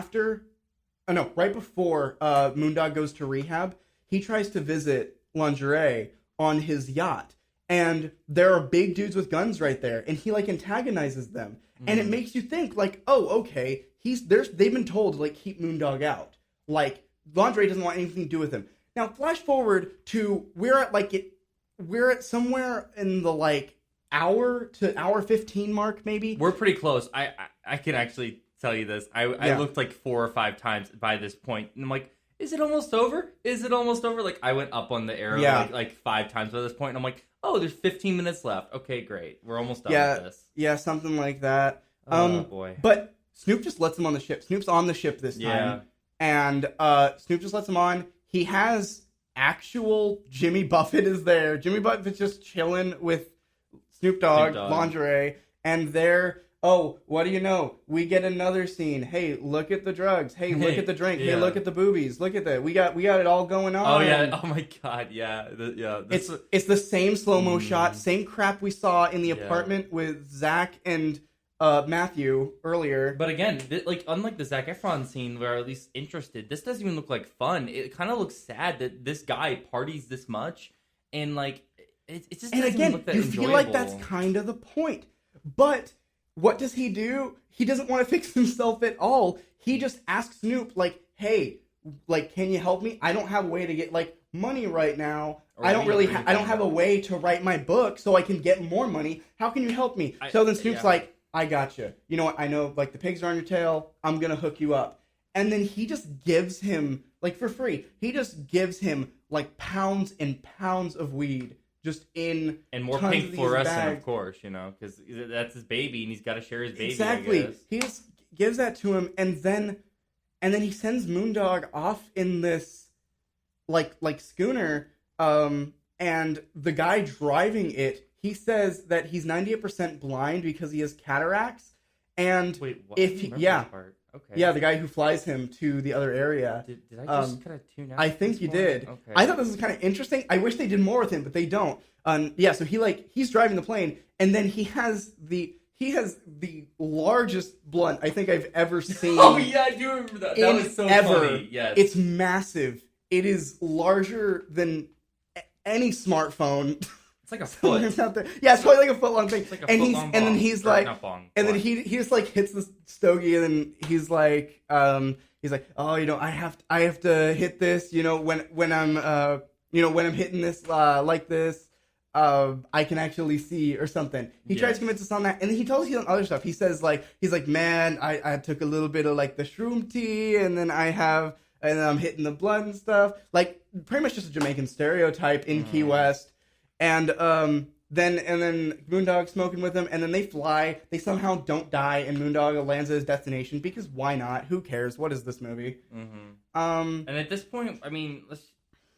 before Moondog goes to rehab, he tries to visit Lingerie on his yacht. And there are big dudes with guns right there, and he like antagonizes them. And it makes you think, like, oh, okay, they've been told to, like, keep Moondog out. Like, Lingerie doesn't want anything to do with him. Now, flash forward to, we're at somewhere in the, like, hour to hour 15 mark, maybe? We're pretty close. I can actually tell you this. I looked, like, 4 or 5 times by this point, and I'm like, is it almost over? Is it almost over? Like, I went up on the arrow, like 5 times by this point, and I'm like, oh, there's 15 minutes left. Okay, great. We're almost done with this. Yeah, something like that. Oh, boy. But Snoop just lets him on the ship. Snoop's on the ship this time. Yeah. And Snoop just lets him on. He has actual Jimmy Buffett is there. Jimmy Buffett's just chilling with Snoop Dogg, Lingerie. And they're, oh, what do you know? We get another scene. Hey, look at the drugs. Hey, look at the drink. Yeah. Hey, look at the boobies. Look at that. We got it all going on. Oh yeah. Oh my god. Yeah. It's the same slow-mo shot, same crap we saw in the apartment with Zach and Matthew earlier. But again, unlike the Zac Efron scene where at least interested, this doesn't even look like fun. It kind of looks sad that this guy parties this much, and like it just doesn't look that enjoyable. You feel like that's kind of the point. But what does he do? He doesn't want to fix himself at all. He just asks Snoop, like, hey, like, can you help me? I don't have a way to get, like, money right now. I don't have a way to write my book so I can get more money. How can you help me? So then Snoop's like, I gotcha. You know what? I know, like, the pigs are on your tail. I'm going to hook you up. And then he just gives him, like, for free, he just gives him, like, pounds and pounds of weed. Just in and more pink fluorescent, of course, because that's his baby, and he's got to share his baby. Exactly, I guess. He just gives that to him, and then he sends Moondog off in this like schooner. And the guy driving it, he says that he's 98% blind because he has cataracts. And wait, what? if Okay. Yeah, the guy who flies him to the other area. Did I just kind of tune out? I think you did. Okay. I thought this was kind of interesting. I wish they did more with him, but they don't. Yeah, so he's driving the plane, and then he has the largest blunt I think I've ever seen. Oh yeah, I do remember that. That was so funny. Yes. It's massive. It is larger than any smartphone. It's like a foot. Out there. Yeah, it's probably like a foot long thing. It's like a foot long and then he's like, and then bong. he just like hits the stogie, and then he's like, oh, I have to hit this, when I'm when I'm hitting this like this, I can actually see or something. He tries to convince us on that, and then he tells us on other stuff. He says he's like, man, I took a little bit of like the shroom tea, and then I'm hitting the blunt and stuff, like pretty much just a Jamaican stereotype in Key West. And then Moondog's smoking with him, and then they fly. They somehow don't die, and Moondog lands at his destination because why not? Who cares? What is this movie? And at this point, I mean,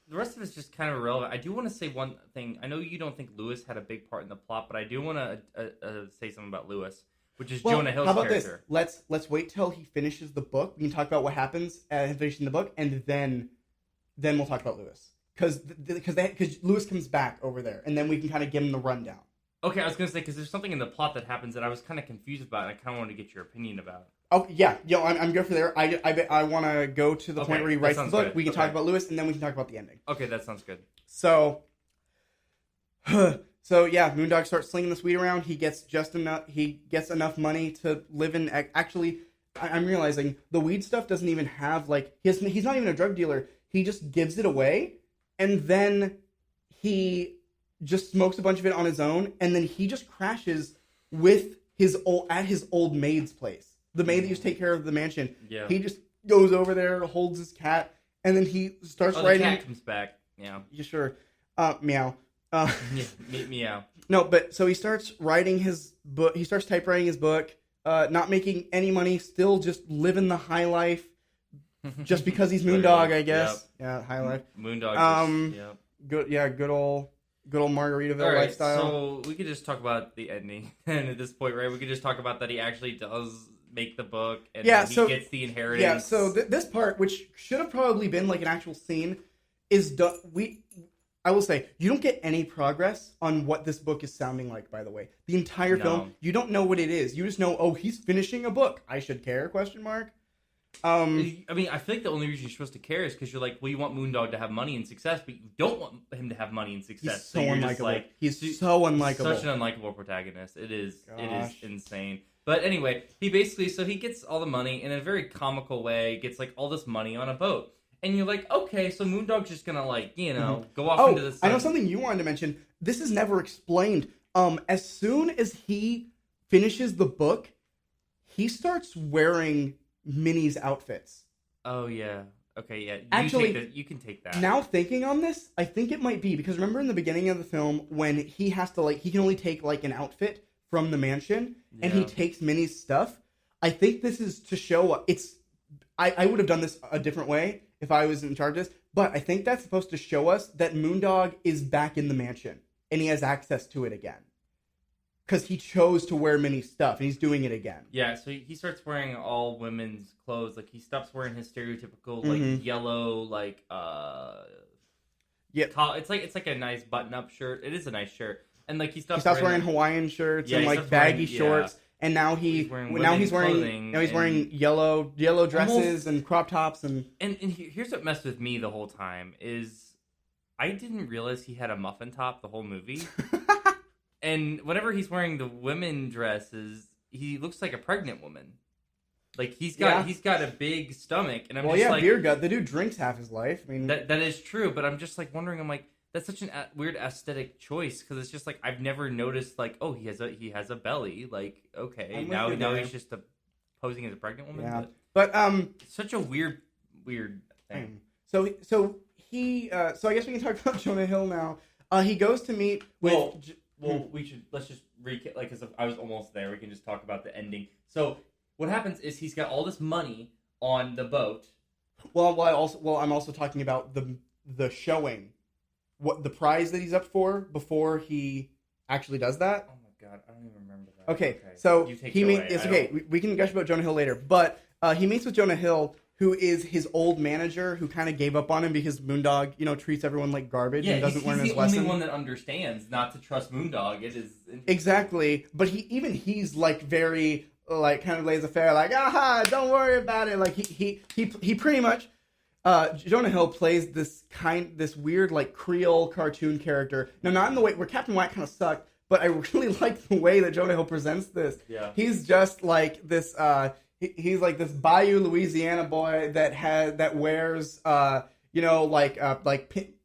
the rest of it's just kind of irrelevant. I do want to say one thing. I know you don't think Lewis had a big part in the plot, but I do want to say something about Lewis, which is Jonah Hill's character. This? Let's wait till he finishes the book. We can talk about what happens at him finishing the book, and then we'll talk about Lewis. Because Lewis comes back over there, and then we can kind of give him the rundown. Okay, I was going to say, because there's something in the plot that happens that I was kind of confused about, and I kind of wanted to get your opinion about. Oh, yeah. I'm good for there. I want to go to the point where he writes the book. Good. We can talk about Lewis, and then we can talk about the ending. Okay, that sounds good. So yeah, Moondog starts slinging this weed around. He gets enough money to live in... Actually, I'm realizing the weed stuff doesn't even have, like... He's not even a drug dealer. He just gives it away. And then he just smokes a bunch of it on his own, and then he just crashes with his old maid's place. The maid that used to take care of the mansion. Yeah. He just goes over there, holds his cat, and then he starts writing. The cat comes back. Yeah. Yeah, sure. Meow. Meow. No, but so he starts writing his book. He starts typewriting his book. Not making any money, still just living the high life. Just because he's Moondog, I guess. Yep. Yeah, high life. Moondog. Good old Margaritaville lifestyle. So we could just talk about the ending, and at this point, right, we could just talk about that he actually does make the book, and he gets the inheritance. Yeah. So this part, which should have probably been like an actual scene, is done. I will say, you don't get any progress on what this book is sounding like. By the way, the entire film, you don't know what it is. You just know, oh, he's finishing a book. I should care? ? I mean, I feel like the only reason you're supposed to care is because you're like, well, you want Moondog to have money and success, but you don't want him to have money and success. He's so unlikable. He's so unlikable. Such an unlikable protagonist. It is insane. But anyway, he gets all the money in a very comical way, gets like all this money on a boat. And you're like, okay, so Moondog's just gonna go off into the sun. I know something you wanted to mention. This is never explained. As soon as he finishes the book, he starts wearing Minnie's outfits. Oh yeah. Okay, yeah. You can take that. Now thinking on this, I think it might be because remember in the beginning of the film when he has to he can only take like an outfit from the mansion and he takes Minnie's stuff. I think this is to show I would have done this a different way if I was in charge of this, but I think that's supposed to show us that Moondog is back in the mansion and he has access to it again. Because he chose to wear Minnie's stuff, and he's doing it again. Yeah, so he starts wearing all women's clothes. Like, he stops wearing his stereotypical, yellow, it's like a nice button-up shirt. It is a nice shirt. And, he stops wearing Hawaiian shirts and, baggy shorts. And now he's wearing yellow dresses and crop tops. And here's what messed with me the whole time is I didn't realize he had a muffin top the whole movie. And whenever he's wearing the women dresses, he looks like a pregnant woman. Like he's got a big stomach, and I'm beer gut. The dude drinks half his life. I mean, that is true, but I'm just wondering. I'm like, that's such a weird aesthetic choice because it's just I've never noticed he has a belly. Like now he's just posing as a pregnant woman. Yeah, but it's such a weird thing. So I guess we can talk about Jonah Hill now. He goes to meet with. Well, let's just recap, because I was almost there. We can just talk about the ending. So, what happens is he's got all this money on the boat. Well, I'm also talking about the showing, what the prize that he's up for before he actually does that. Oh my god, I don't even remember that. Okay, so we can gush about Jonah Hill later, but he meets with Jonah Hill, who is his old manager, who kind of gave up on him because Moondog, treats everyone like garbage and doesn't learn his lesson. He's the only one that understands not to trust Moondog. It is exactly, but he's like very like kind of laissez-faire, like don't worry about it. Like he pretty much. Jonah Hill plays this weird like Creole cartoon character. Now, not in the way where Captain White kind of sucked, but I really like the way that Jonah Hill presents this. Yeah, he's just like this. He's like this Bayou, Louisiana boy that wears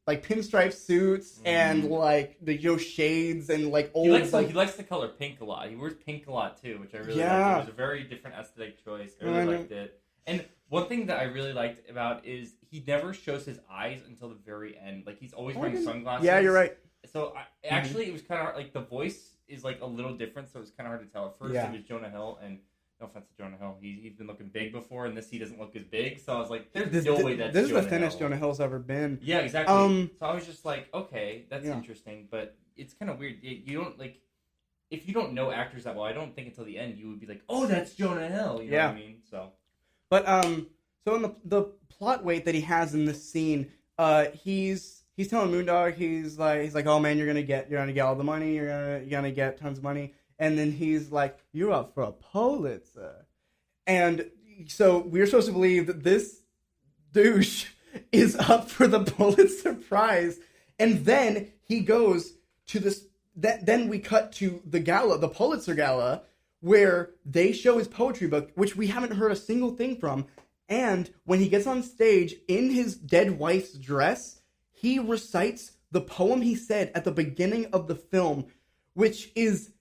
pinstripe suits and like the shades and like old. He likes the color pink a lot. He wears pink a lot too, which I really liked. It was a very different aesthetic choice. I really liked it. And one thing that I really liked about is he never shows his eyes until the very end. Like he's always wearing sunglasses. Yeah, you're right. So it was kind of like the voice is like a little different, so it's kind of hard to tell. At first, it was Jonah Hill, and no offense to Jonah Hill, he's been looking big before, and he doesn't look as big. So I was like, "There's no way that's." This is the thinnest Jonah Hill's ever been. Yeah, exactly. So I was just like, "Okay, that's interesting," but it's kind of weird. You don't like if you don't know actors that well. I don't think until the end you would be like, "Oh, that's Jonah Hill." You know what I mean? So, but so in the plot weight that he has in this scene, he's telling Moondog, he's like, "Oh man, you're gonna get all the money. You're gonna get tons of money." And then he's like, "You're up for a Pulitzer." And so we're supposed to believe that this douche is up for the Pulitzer Prize. And then he goes to this. Then we cut to the gala, the Pulitzer Gala, where they show his poetry book, which we haven't heard a single thing from. And when he gets on stage in his dead wife's dress, he recites the poem he said at the beginning of the film, which is...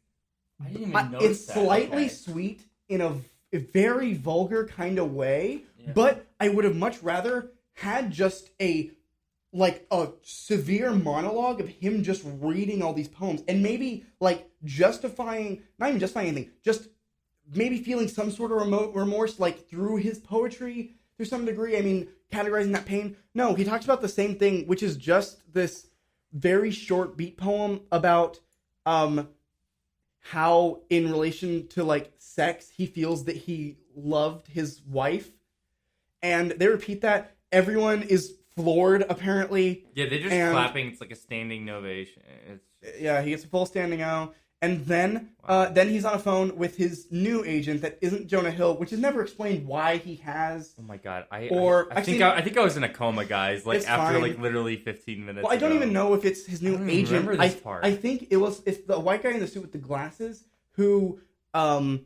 I didn't even notice it's slightly sweet in a very vulgar kind of way, yeah. But I would have much rather had just a severe monologue of him just reading all these poems and maybe like justifying, not even justifying anything, just maybe feeling some sort of remorse like through his poetry to some degree. I mean, categorizing that pain. No, he talks about the same thing, which is just this very short beat poem about how in relation to like sex he feels that he loved his wife, and they repeat that. Everyone is floored apparently. Yeah, they're just clapping. It's like a standing ovation. Yeah, he gets a full standing O, and then he's on a phone with his new agent that isn't Jonah Hill, which is never explained why he has. Oh my god! I think I was in a coma, guys. Like after fine. Like literally 15 minutes. Well, I don't even know if it's his new agent. Remember this part. I think it's the white guy in the suit with the glasses who the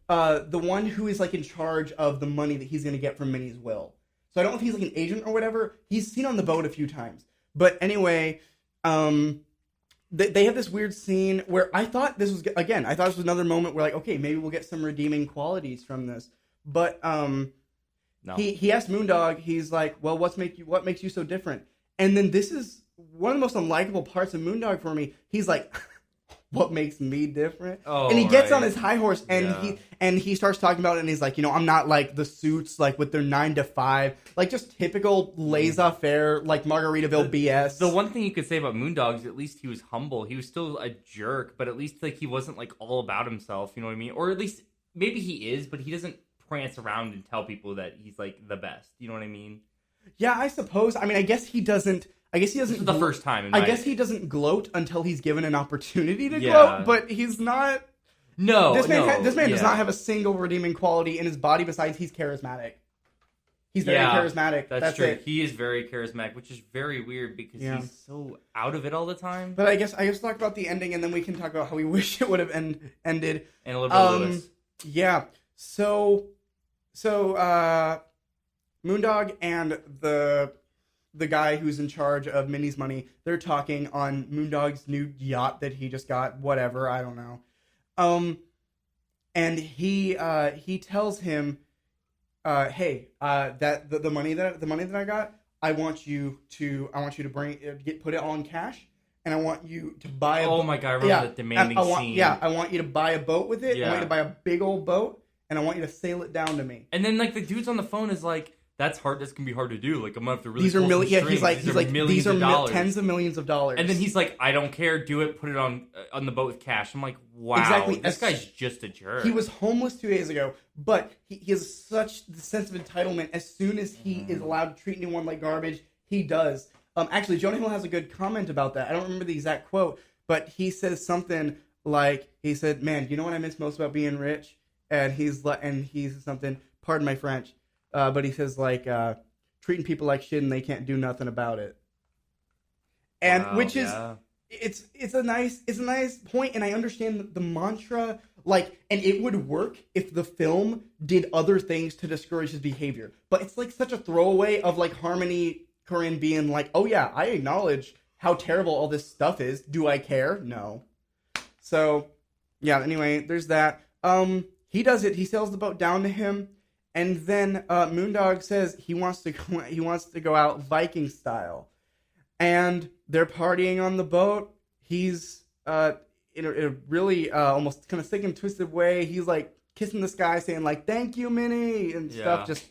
one who is like in charge of the money that he's going to get from Minnie's will. So I don't know if he's like an agent or whatever. He's seen on the boat a few times. But anyway, they have this weird scene where I thought this was another moment where like, okay, maybe we'll get some redeeming qualities from this. But no. He asked Moondog, he's like, well, what makes you so different? And then this is one of the most unlikable parts of Moondog for me. He's like, what makes me different? Oh, and he gets on his high horse and he starts talking about it, and he's like, I'm not like the suits like with their 9 to 5, like just typical laissez-faire like Margaritaville BS. The one thing you could say about Moondog is at least he was humble. He was still a jerk, but at least like he wasn't like all about himself. You know what I mean? Or at least maybe he is, but he doesn't prance around and tell people that he's like the best. You know what I mean? Yeah, I suppose. I mean, I guess he doesn't. This is the first time. He doesn't gloat until he's given an opportunity to gloat, but he's not. No, this man does not have a single redeeming quality in his body besides he's charismatic. He's very charismatic. That's true. It. He is very charismatic, which is very weird because he's so out of it all the time. But I guess talk about the ending, and then we can talk about how we wish it would have ended. And a little bit of Lewis. Yeah. So, Moondog and the guy who's in charge of Minnie's money, they're talking on Moondog's new yacht that he just got, whatever, I don't know. And he tells him, hey, that the money that I got, I want you to put it all in cash, and I want you to buy Oh my god, I remember that demanding scene. Yeah, I want you to buy a boat with it. Yeah. I want you to buy a big old boat, and I want you to sail it down to me. And then like the dude's on the phone is like, that's hard. This can be hard to do. Like I'm gonna have to really. These are millions. Yeah, he's like these are tens of millions of dollars. And then he's like, I don't care. Do it. Put it on the boat with cash. I'm like, wow. Exactly. This guy's just a jerk. He was homeless 2 days ago, but he has such the sense of entitlement. As soon as he is allowed to treat anyone like garbage, he does. Actually, Jonah Hill has a good comment about that. I don't remember the exact quote, but he says something like, he said, "Man, you know what I miss most about being rich?" And he says something. Pardon my French, but he says like treating people like shit and they can't do nothing about it. And wow, which is it's a nice point, and I understand the mantra. Like, and it would work if the film did other things to discourage his behavior. But it's like such a throwaway of like Harmony Korine being like, "Oh yeah, I acknowledge how terrible all this stuff is. Do I care? No." So, yeah. Anyway, there's that. He does it. He sails the boat down to him, and then Moondog says he wants to go out Viking style, and they're partying on the boat. He's in a really almost kind of sick and twisted way. He's like kissing the sky, saying like "Thank you, Minnie" and stuff. Just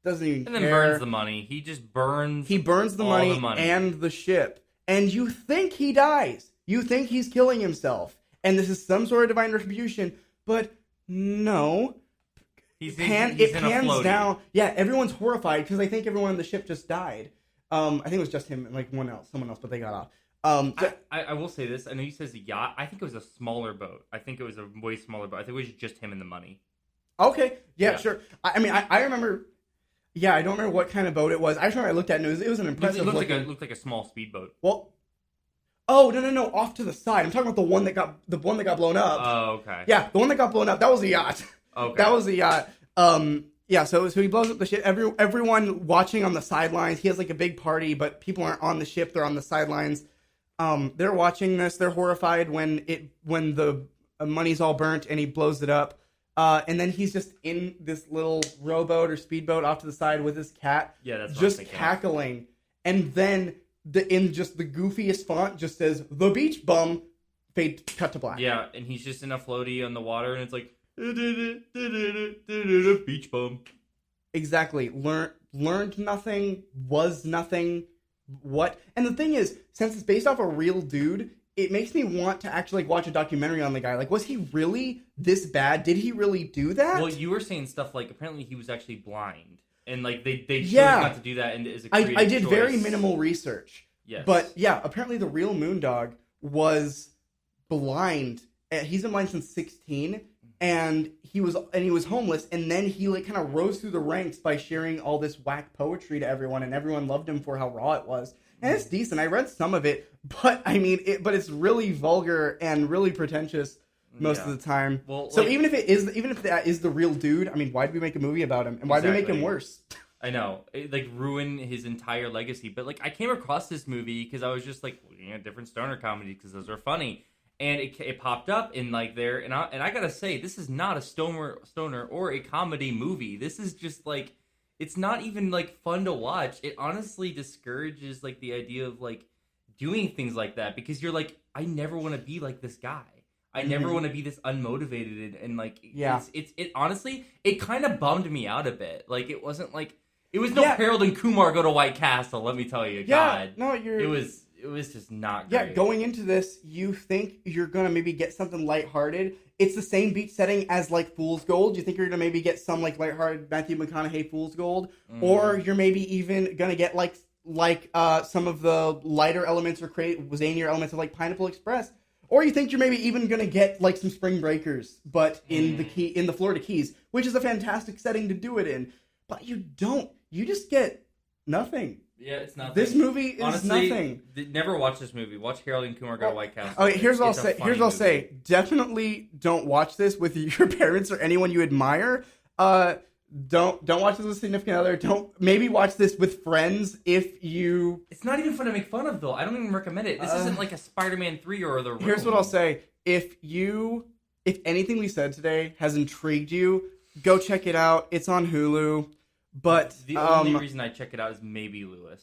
doesn't even care. And then burns the money. He just burns. He burns the money and the ship, and you think he dies. You think he's killing himself, and this is some sort of divine retribution, but no. It pans down. Yeah, everyone's horrified because they think everyone on the ship just died. I think it was just him and like someone else, but they got off. I will say this. I know he says a yacht. I think it was a smaller boat. I think it was a way smaller boat. I think it was just him and the money. Okay, yeah. Sure. I mean, I remember. Yeah, I don't remember what kind of boat it was. I just remember I looked at it and it was an impressive. It looked like a small speedboat. Well. Oh no! Off to the side. I'm talking about the one that got blown up. Oh, okay. Yeah, the one that got blown up. That was a yacht. Okay. That was a yacht. Yeah. So he blows up the ship. Everyone watching on the sidelines. He has like a big party, but people aren't on the ship. They're on the sidelines. They're watching this. They're horrified when the money's all burnt and he blows it up. And then he's just in this little rowboat or speedboat off to the side with his cat. Yeah, that's just cackling. And then in just the goofiest font just says "The Beach Bum." Fade cut to black. Yeah, and he's just in a floaty on the water, and it's like beach bum. Exactly. Learned nothing. Was nothing. What? And the thing is, since it's based off a real dude, it makes me want to actually like watch a documentary on the guy. Like, was he really this bad? Did he really do that? Well, you were saying stuff like apparently he was actually blind. And like they chose not to do that, and as a creative I did choice. Very minimal research. Yes, but yeah, apparently the real Moondog was blind. He's been blind since 16, and he was homeless. And then he like kind of rose through the ranks by sharing all this whack poetry to everyone, and everyone loved him for how raw it was. And it's decent. I read some of it, but I mean, it's really vulgar and really pretentious. Most of the time. Well, so like, even if that is the real dude, I mean, why did we make a movie about him? And why did we make him worse? I know. It, like, ruin his entire legacy. But, like, I came across this movie because I was just, like, looking at different stoner comedies because those are funny. And it popped up in, like, there. And I gotta say, this is not a stoner or a comedy movie. This is just, like, it's not even, like, fun to watch. It honestly discourages, like, the idea of, like, doing things like that. Because you're like, I never want to be like this guy. I never want to be this unmotivated and like it honestly it kind of bummed me out a bit. Like it wasn't like it was no Harold and Kumar go to White Castle. Let me tell you, God, no, it was just not great. Yeah, going into this, you think you're gonna maybe get something lighthearted. It's the same beat setting as like Fool's Gold. You think you're gonna maybe get some like lighthearted Matthew McConaughey Fool's Gold, or you're maybe even gonna get like some of the lighter elements or zanier elements of like Pineapple Express. Or you think you're maybe even going to get like some Spring Breakers, but in the Florida Keys, which is a fantastic setting to do it in. But you don't. You just get nothing. Yeah, it's nothing. This movie is honestly, nothing. Never watch this movie. Watch Harold and Kumar Go to White Castle. Okay, here's what I'll say. Definitely don't watch this with your parents or anyone you admire. Don't watch this with a significant other. Don't maybe watch this with friends if you. It's not even fun to make fun of though. I don't even recommend it. This isn't like a Spider-Man 3 or The Room. Here's what I'll say: if anything we said today has intrigued you, go check it out. It's on Hulu. But the only reason I check it out is maybe Lewis.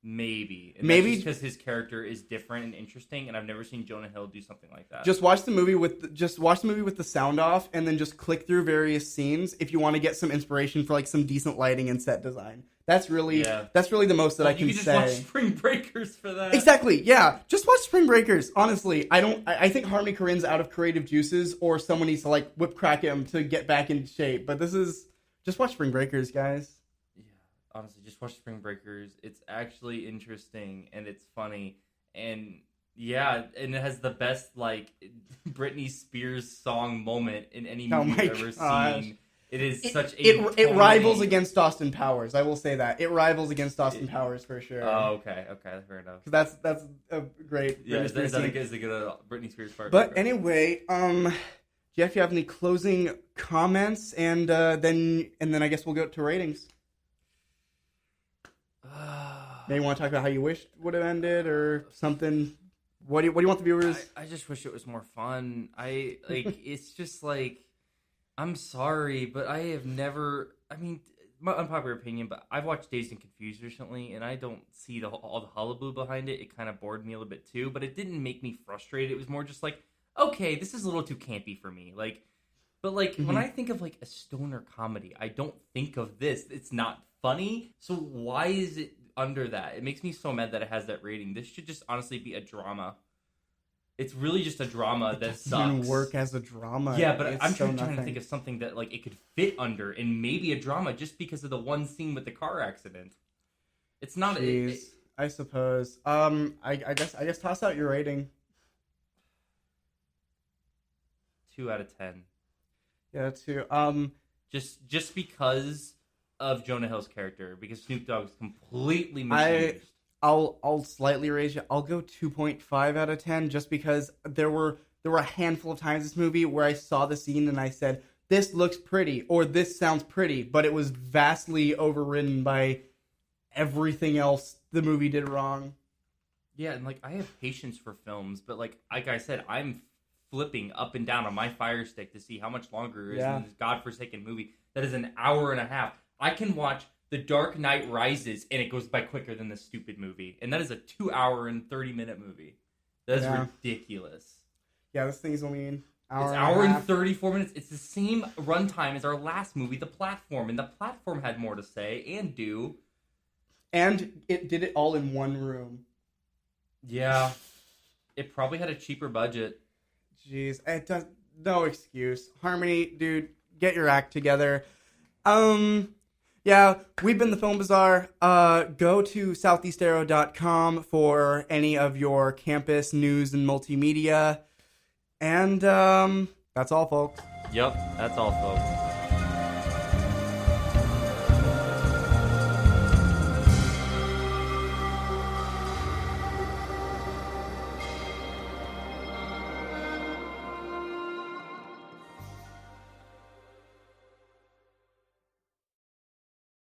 Maybe. And Maybe because his character is different and interesting, and I've never seen Jonah Hill do something like that. Just watch the movie with the sound off, and then just click through various scenes if you want to get some inspiration for like some decent lighting and set design. That's really the most that I can say. You can just watch Spring Breakers for that. Exactly, yeah. Just watch Spring Breakers. Honestly, I think Harmony Korine's out of creative juices, or someone needs to like whip crack him to get back in shape. But just watch Spring Breakers, guys. Yeah, honestly, just watch Spring Breakers. It's actually interesting and it's funny, and yeah, and it has the best like Britney Spears song moment in any movie I've ever seen. It is it rivals against Austin Powers. I will say that it rivals against Austin Powers for sure. Oh, okay, fair enough. That's a great. Yeah, is that a good Britney Spears part? But anyway, Jeff, you have any closing comments, and then I guess we'll go to ratings. Maybe you want to talk about how you wish it would have ended, or something. What do you want the viewers? I just wish it was more fun. It's just like. I'm sorry, but I have never... I mean, my unpopular opinion, but I've watched Dazed and Confused recently, and I don't see all the hullabaloo behind it. It kind of bored me a little bit, too, but it didn't make me frustrated. It was more just like, okay, this is a little too campy for me. When I think of, like, a stoner comedy, I don't think of this. It's not funny, so why is it under that? It makes me so mad that it has that rating. This should just honestly be a drama. It's really just a drama that sucks. It doesn't work as a drama. Yeah, but I'm trying to think of something that like it could fit under, and maybe a drama just because of the one scene with the car accident. It's not. I suppose. I guess toss out your rating. 2 out of 10. Yeah, 2. Just because of Jonah Hill's character, because Snoop Dogg's completely misused. I'll slightly raise you. I'll go 2.5 out of 10 just because there were a handful of times in this movie where I saw the scene and I said, this looks pretty or this sounds pretty, but it was vastly overridden by everything else the movie did wrong. Yeah, and like I have patience for films, but like I said, I'm flipping up and down on my Fire Stick to see how much longer it is in this godforsaken movie that is an hour and a half. I can watch The Dark Knight Rises, and it goes by quicker than the stupid movie. And that is a 2-hour and 30-minute movie. That is ridiculous. Yeah, this thing is only an hour. It's an hour and 34 minutes. It's the same runtime as our last movie, The Platform. And The Platform had more to say and do. And it did it all in one room. Yeah. It probably had a cheaper budget. Jeez. It does. No excuse. Harmony, dude, get your act together. Yeah, we've been the Film Bazaar. Go to southeastarrow.com for any of your campus news and multimedia. And that's all, folks. Yep, that's all, folks.